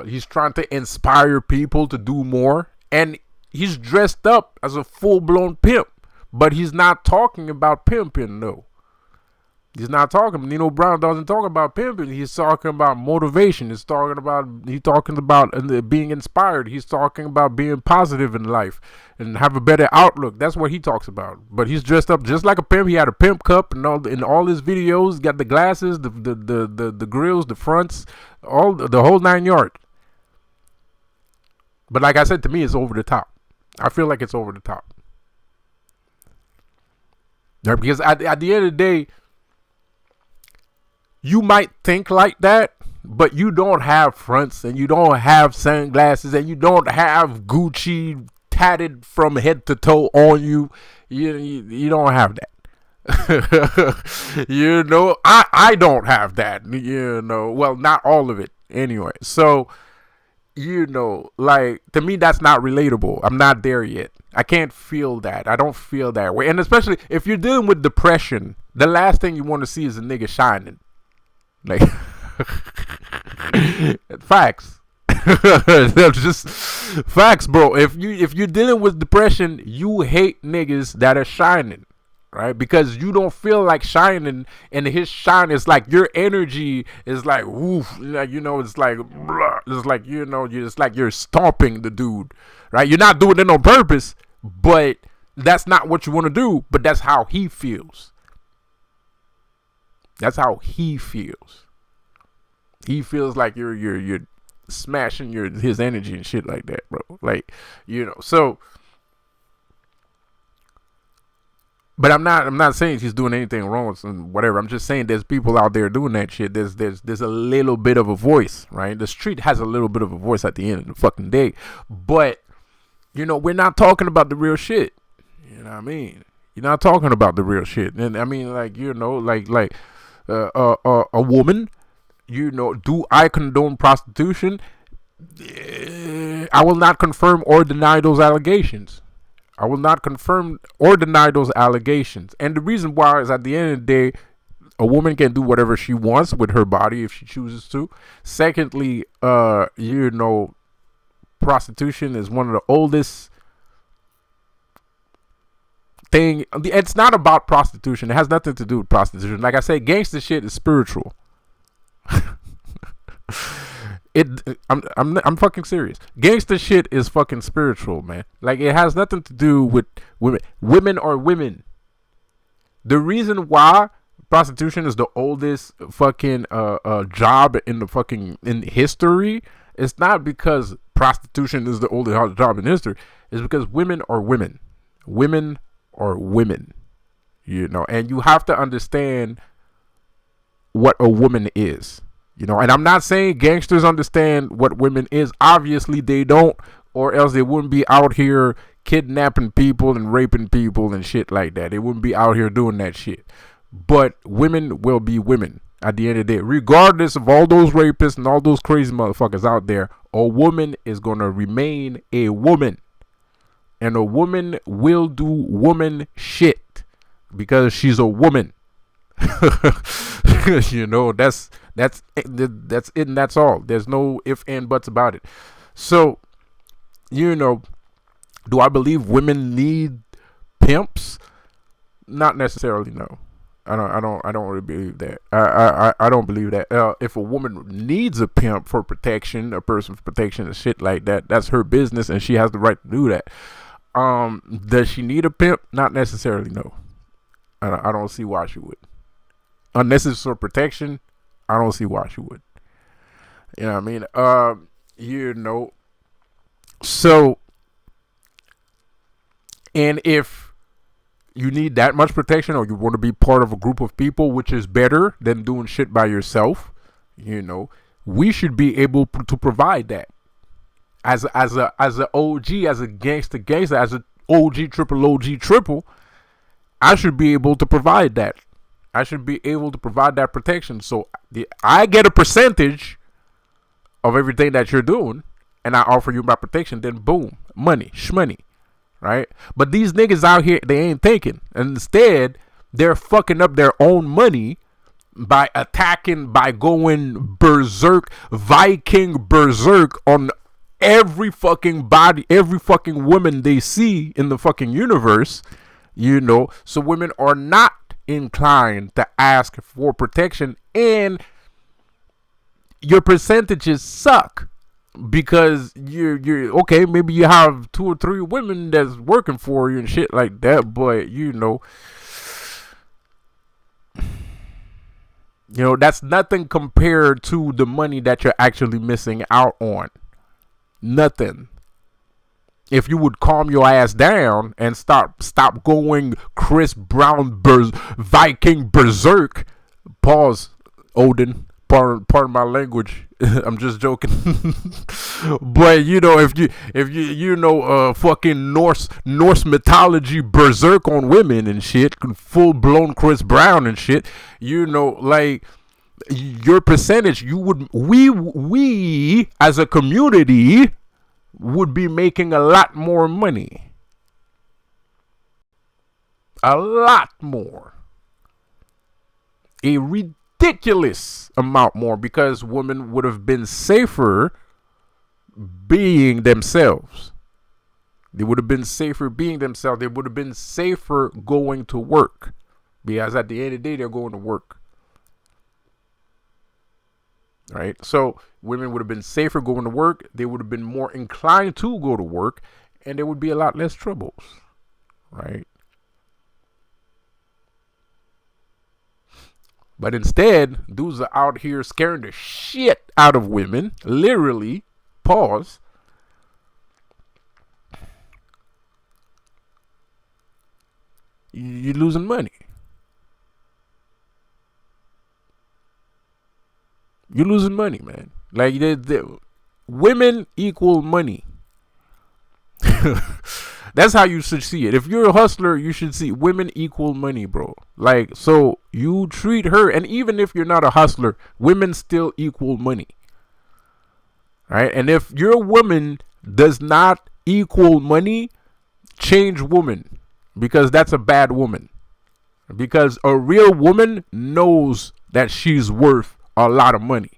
[SPEAKER 1] he's trying to inspire people to do more, and he's dressed up as a full-blown pimp, but he's not talking about pimping. No, he's not talking. Nino Brown doesn't talk about pimping. He's talking about motivation. He's talking about being inspired. He's talking about being positive in life and have a better outlook. That's what he talks about. But he's dressed up just like a pimp. He had a pimp cup and all in all his videos. Got the glasses, the grills, the fronts, all the whole 9 yards. But like I said, to me, it's over the top. I feel like it's over the top. Because at the end of the day, you might think like that, but you don't have fronts and you don't have sunglasses and you don't have Gucci tatted from head to toe on you. You don't have that. You know, I don't have that. You know, well, not all of it anyway. So, you know, like, to me, that's not relatable. I'm not there yet. I can't feel that. I don't feel that way. And especially if you're dealing with depression, the last thing you want to see is a nigga shining. Like, facts. Just facts, bro. If you're dealing with depression, you hate niggas that are shining, right? Because you don't feel like shining, and his shine is like your energy is like woof, like, you know, it's like blah, it's like, you know, it's like you're stomping the dude, right? You're not doing it on purpose, but that's not what you want to do. But that's how he feels. That's how he feels. He feels like you're smashing his energy and shit like that, bro. Like, so. But I'm not saying she's doing anything wrong and whatever. I'm just saying there's people out there doing that shit. There's a little bit of a voice, right? The street has a little bit of a voice at the end of the fucking day. But we're not talking about the real shit. You know what I mean? You're not talking about the real shit. And I mean, like, a woman, do I condone prostitution? I will not confirm or deny those allegations. I will not confirm or deny those allegations. And the reason why is at the end of the day, a woman can do whatever she wants with her body if she chooses to. Secondly, prostitution is one of the oldest thing. It's not about prostitution. It has nothing to do with prostitution. Like I said, gangster shit is spiritual. I'm fucking serious. Gangster shit is fucking spiritual, man. Like, it has nothing to do with women. Women are women. The reason why prostitution is the oldest fucking job in history, it's not because prostitution is the oldest job in history. It's because women are women. Women are women. And you have to understand what a woman is. And I'm not saying gangsters understand what women is. Obviously they don't, or else they wouldn't be out here kidnapping people and raping people and shit like that. They wouldn't be out here doing that shit. But women will be women at the end of the day. Regardless of all those rapists and all those crazy motherfuckers out there, a woman is going to remain a woman. And a woman will do woman shit because she's a woman. That's it, and that's all. There's no if and buts about it. So, do I believe women need pimps? Not necessarily. No, I don't really believe that. I don't believe that. If a woman needs a pimp for protection, a person for protection and shit like that, that's her business, and she has the right to do that. Does she need a pimp? Not necessarily. No, I don't see why she would. Unless it's for protection, I don't see why she would. You know what I mean? So, and if you need that much protection, or you want to be part of a group of people, which is better than doing shit by yourself, we should be able to provide that. As a OG, as a gangster, as a OG triple, I should be able to provide that. I should be able to provide that protection. So I get a percentage of everything that you're doing, and I offer you my protection. Then boom, money, shmoney, right? But these niggas out here, they ain't thinking. Instead, they're fucking up their own money by attacking, by going berserk, Viking berserk on every fucking body, every fucking woman they see in the fucking universe. So women are not inclined to ask for protection, and your percentages suck because you're okay. Maybe you have 2 or 3 women that's working for you and shit like that, but that's nothing compared to the money that you're actually missing out on. Nothing. If you would calm your ass down and stop going Chris Brown Viking berserk. Pause, Odin. Pardon my language. I'm just joking. But if you fucking Norse mythology berserk on women and shit, full blown Chris Brown and shit, like your percentage, we as a community would be making a lot more money. A lot more. A ridiculous amount more, because women would have been safer being themselves. They would have been safer being themselves. They would have been safer going to work, because at the end of the day, they're going to work. Right? So women would have been safer going to work. They would have been more inclined to go to work, and there would be a lot less troubles. Right? But instead, dudes are out here scaring the shit out of women. Literally. Pause. You're losing money. You're losing money, man. Like, women equal money. That's how you should see it. If you're a hustler, you should see women equal money, bro. Like, so you treat her, and even if you're not a hustler, women still equal money. Right? And if your woman does not equal money, change woman, because that's a bad woman. Because a real woman knows that she's worth a lot of money.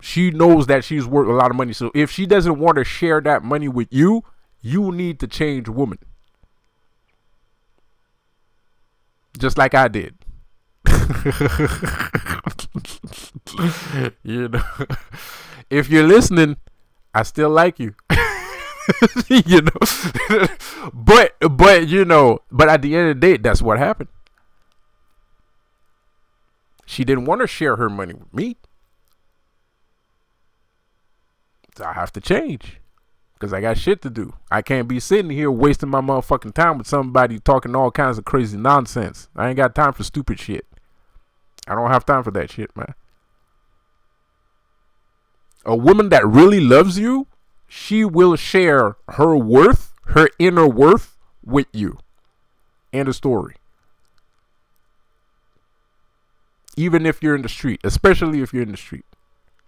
[SPEAKER 1] She knows that she's worth a lot of money. So if she doesn't want to share that money with you, you need to change woman. Just like I did. You know, if you're listening, I still like you. You know, but you know, but at the end of the day, that's what happened. She didn't want to share her money with me. So I have to change, because I got shit to do. I can't be sitting here wasting my motherfucking time with somebody talking all kinds of crazy nonsense. I ain't got time for stupid shit. I don't have time for that shit, man. A woman that really loves you, she will share her worth, her inner worth, with you. End of story. Even if you're in the street, especially if you're in the street.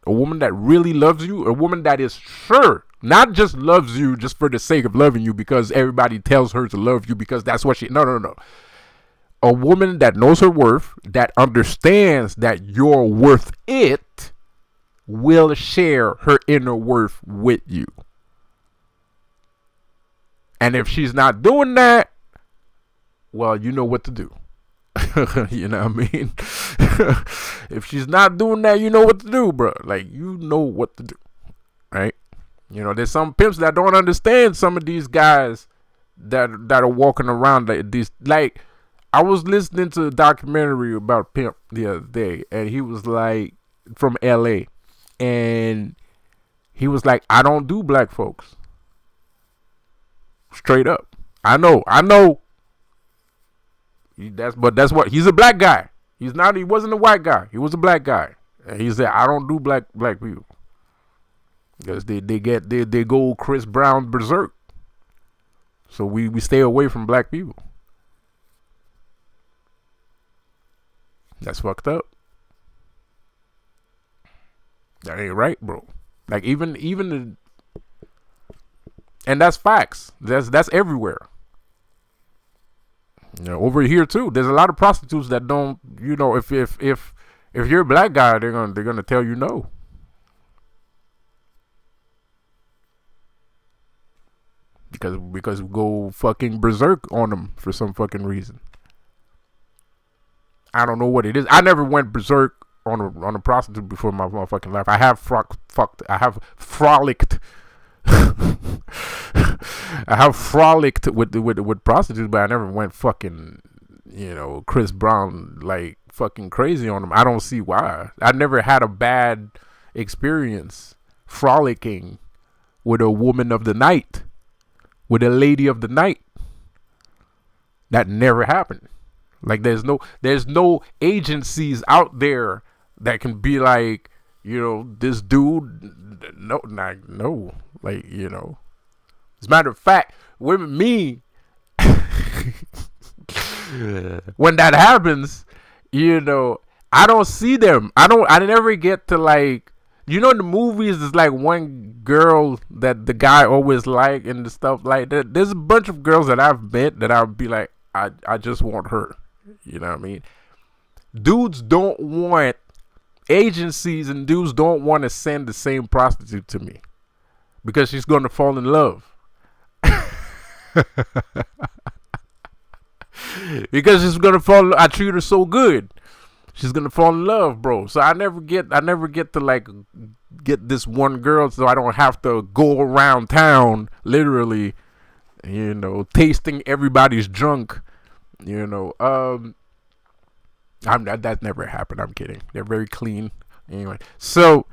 [SPEAKER 1] A woman that really loves you, a woman that is sure, not just loves you just for the sake of loving you because everybody tells her to love you because that's what she, no. A woman that knows her worth, that understands that you're worth it, will share her inner worth with you. And if she's not doing that, well, you know what to do. You know what I mean? If she's not doing that, you know what to do, bro. Like, you know what to do, right? You know, there's some pimps that don't understand some of these guys that are walking around like these. Like, I was listening to a documentary about pimp the other day, and he was like, from LA, and he was like, I don't do black folks. Straight up. I know. That's what, he's a black guy. He wasn't a white guy. He was a black guy. And he said, I don't do black people. Because they go Chris Brown berserk. So we stay away from black people. That's fucked up. That ain't right, bro. Like, even and that's facts. That's everywhere. You know, over here too, there's a lot of prostitutes that don't, you know, if you're a black guy, they're gonna tell you no. Because we go fucking berserk on them for some fucking reason. I don't know what it is. I never went berserk on a prostitute before in my motherfucking life. I have frolicked. I have frolicked with prostitutes, but I never went fucking, you know, Chris Brown like fucking crazy on them. I don't see why. I never had a bad experience frolicking with a woman of the night, with a lady of the night. That never happened. Like, there's no agencies out there that can be like, you know, this dude, no, like, you know. As a matter of fact, with me, when that happens, you know, I don't see them. I never get to, like, you know, in the movies, there's like one girl that the guy always like and the stuff like that. There's a bunch of girls that I've met that I'll be like, I just want her. You know what I mean? Dudes don't want agencies, and dudes don't want to send the same prostitute to me because she's going to fall in love. Because she's gonna fall. I treat her so good, she's gonna fall in love, bro. So I never get to like get this one girl, so I don't have to go around town literally, you know, tasting everybody's junk, you know. That never happened. I'm kidding. They're very clean. Anyway, so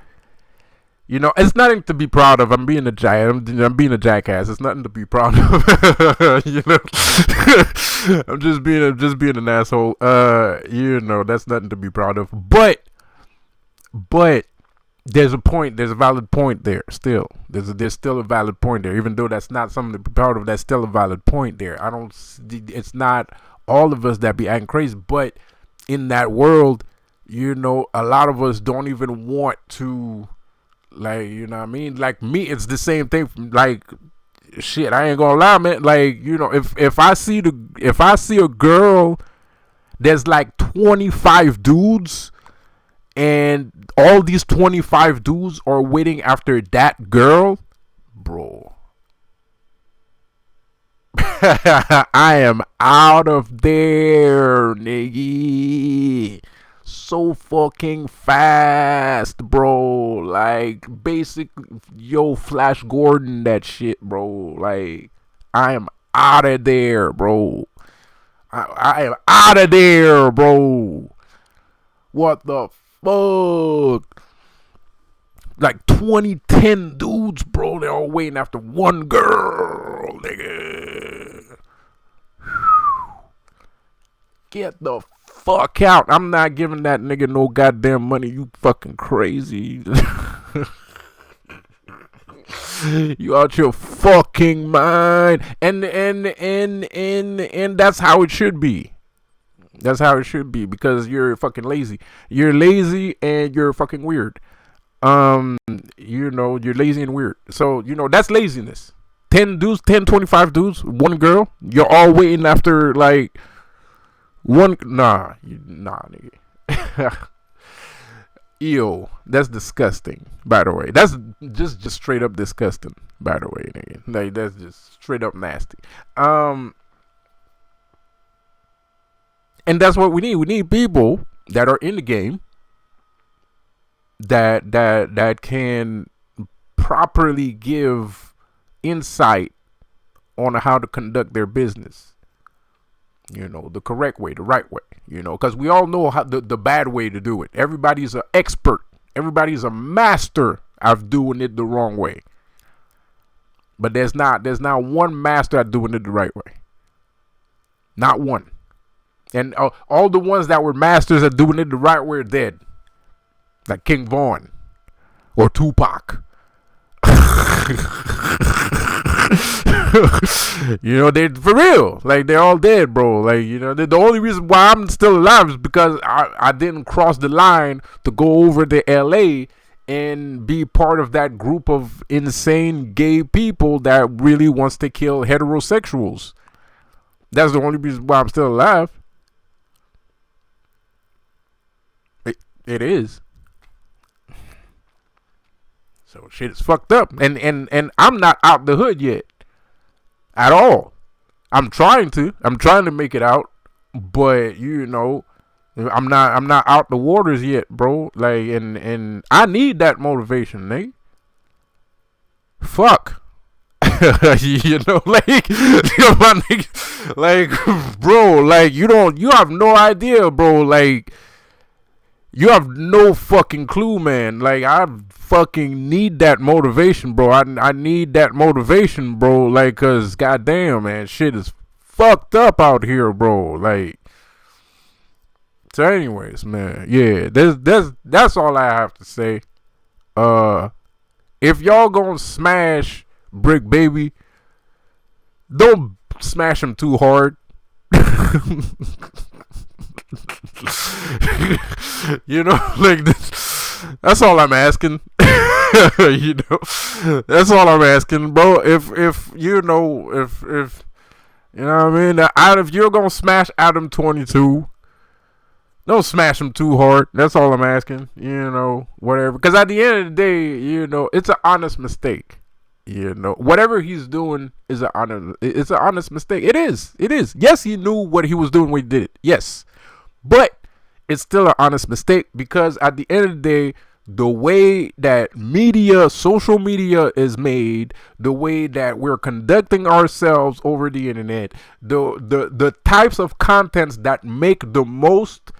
[SPEAKER 1] it's nothing to be proud of. I'm being I'm being a jackass. It's nothing to be proud of. I'm just being an asshole. That's nothing to be proud of. But there's a valid point there. Still, there's still a valid point there. Even though that's not something to be proud of, that's still a valid point there. It's not all of us that be acting crazy, but in that world, a lot of us don't even want to. Like, what I mean? Like me, it's the same thing. Like, shit, I ain't gonna lie, man. Like, if I see a girl, there's like 25 dudes, and all these 25 dudes are waiting after that girl, bro. I am out of there, nigga. So fucking fast, bro. Like, basically, Flash Gordon, that shit, bro. Like, I am out of there, bro. I am out of there, bro. What the fuck? Like 2010 dudes, bro. They're all waiting after one girl, nigga. Get the fuck out. I'm not giving that nigga no goddamn money. You fucking crazy. You out your fucking mind. And that's how it should be. That's how it should be, because you're fucking lazy. You're lazy and you're fucking weird. You're lazy and weird. So, that's laziness. 25 dudes, one girl. You're all waiting after like one. Nah, nigga. Ew, that's disgusting. By the way, that's just straight up disgusting. By the way, nigga, like that's just straight up nasty. And that's what we need. We need people that are in the game that can properly give insight on how to conduct their business. The correct way, the right way. Because we all know how the bad way to do it. Everybody's an expert. Everybody's a master of doing it the wrong way. But there's not one master at doing it the right way. Not one. And all the ones that were masters at doing it the right way are dead. Like King Vaughn or Tupac. They for real. Like, they're all dead, bro. Like, the only reason why I'm still alive is because I didn't cross the line to go over to LA and be part of that group of insane gay people that really wants to kill heterosexuals. That's the only reason why I'm still alive. It is. So shit is fucked up. And I'm not out the hood yet. At all. I'm trying to make it out. But I'm not out the waters yet, bro. Like, and I need that motivation, nigga. Fuck. Like, bro, like, you have no idea, bro. Like, you have no fucking clue, man. Like, I fucking need that motivation, bro. I need that motivation, bro. Like, cause goddamn, man, shit is fucked up out here, bro. Like, so anyways, man, yeah, that's all I have to say. If y'all gonna smash Brick Baby, don't smash him too hard. Like this, that's all I'm asking. That's all I'm asking, bro. If if what I mean, if you're gonna smash Adam 22, don't smash him too hard. That's all I'm asking. Whatever. Because at the end of the day, it's an honest mistake. Whatever he's doing is it's an honest mistake. It is. Yes, he knew what he was doing when he did it. Yes. But it's still an honest mistake, because at the end of the day, the way that social media is made, the way that we're conducting ourselves over the internet, the types of contents that make the most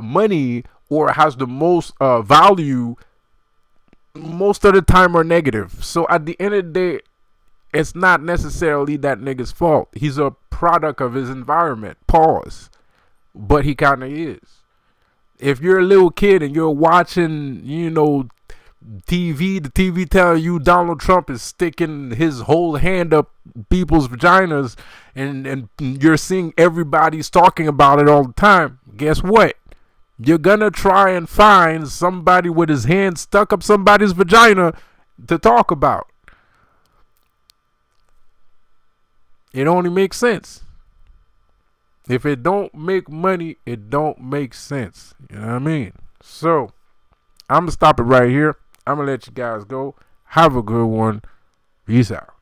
[SPEAKER 1] money or has the most value most of the time are negative. So at the end of the day, it's not necessarily that nigga's fault. He's a product of his environment. Pause. But he kind of is. If you're a little kid and you're watching, TV, the TV telling you Donald Trump is sticking his whole hand up people's vaginas, and you're seeing everybody's talking about it all the time, guess what? You're gonna try and find somebody with his hand stuck up somebody's vagina to talk about. It only makes sense. If it don't make money, it don't make sense. You know what I mean? So, I'm going to stop it right here. I'm going to let you guys go. Have a good one. Peace out.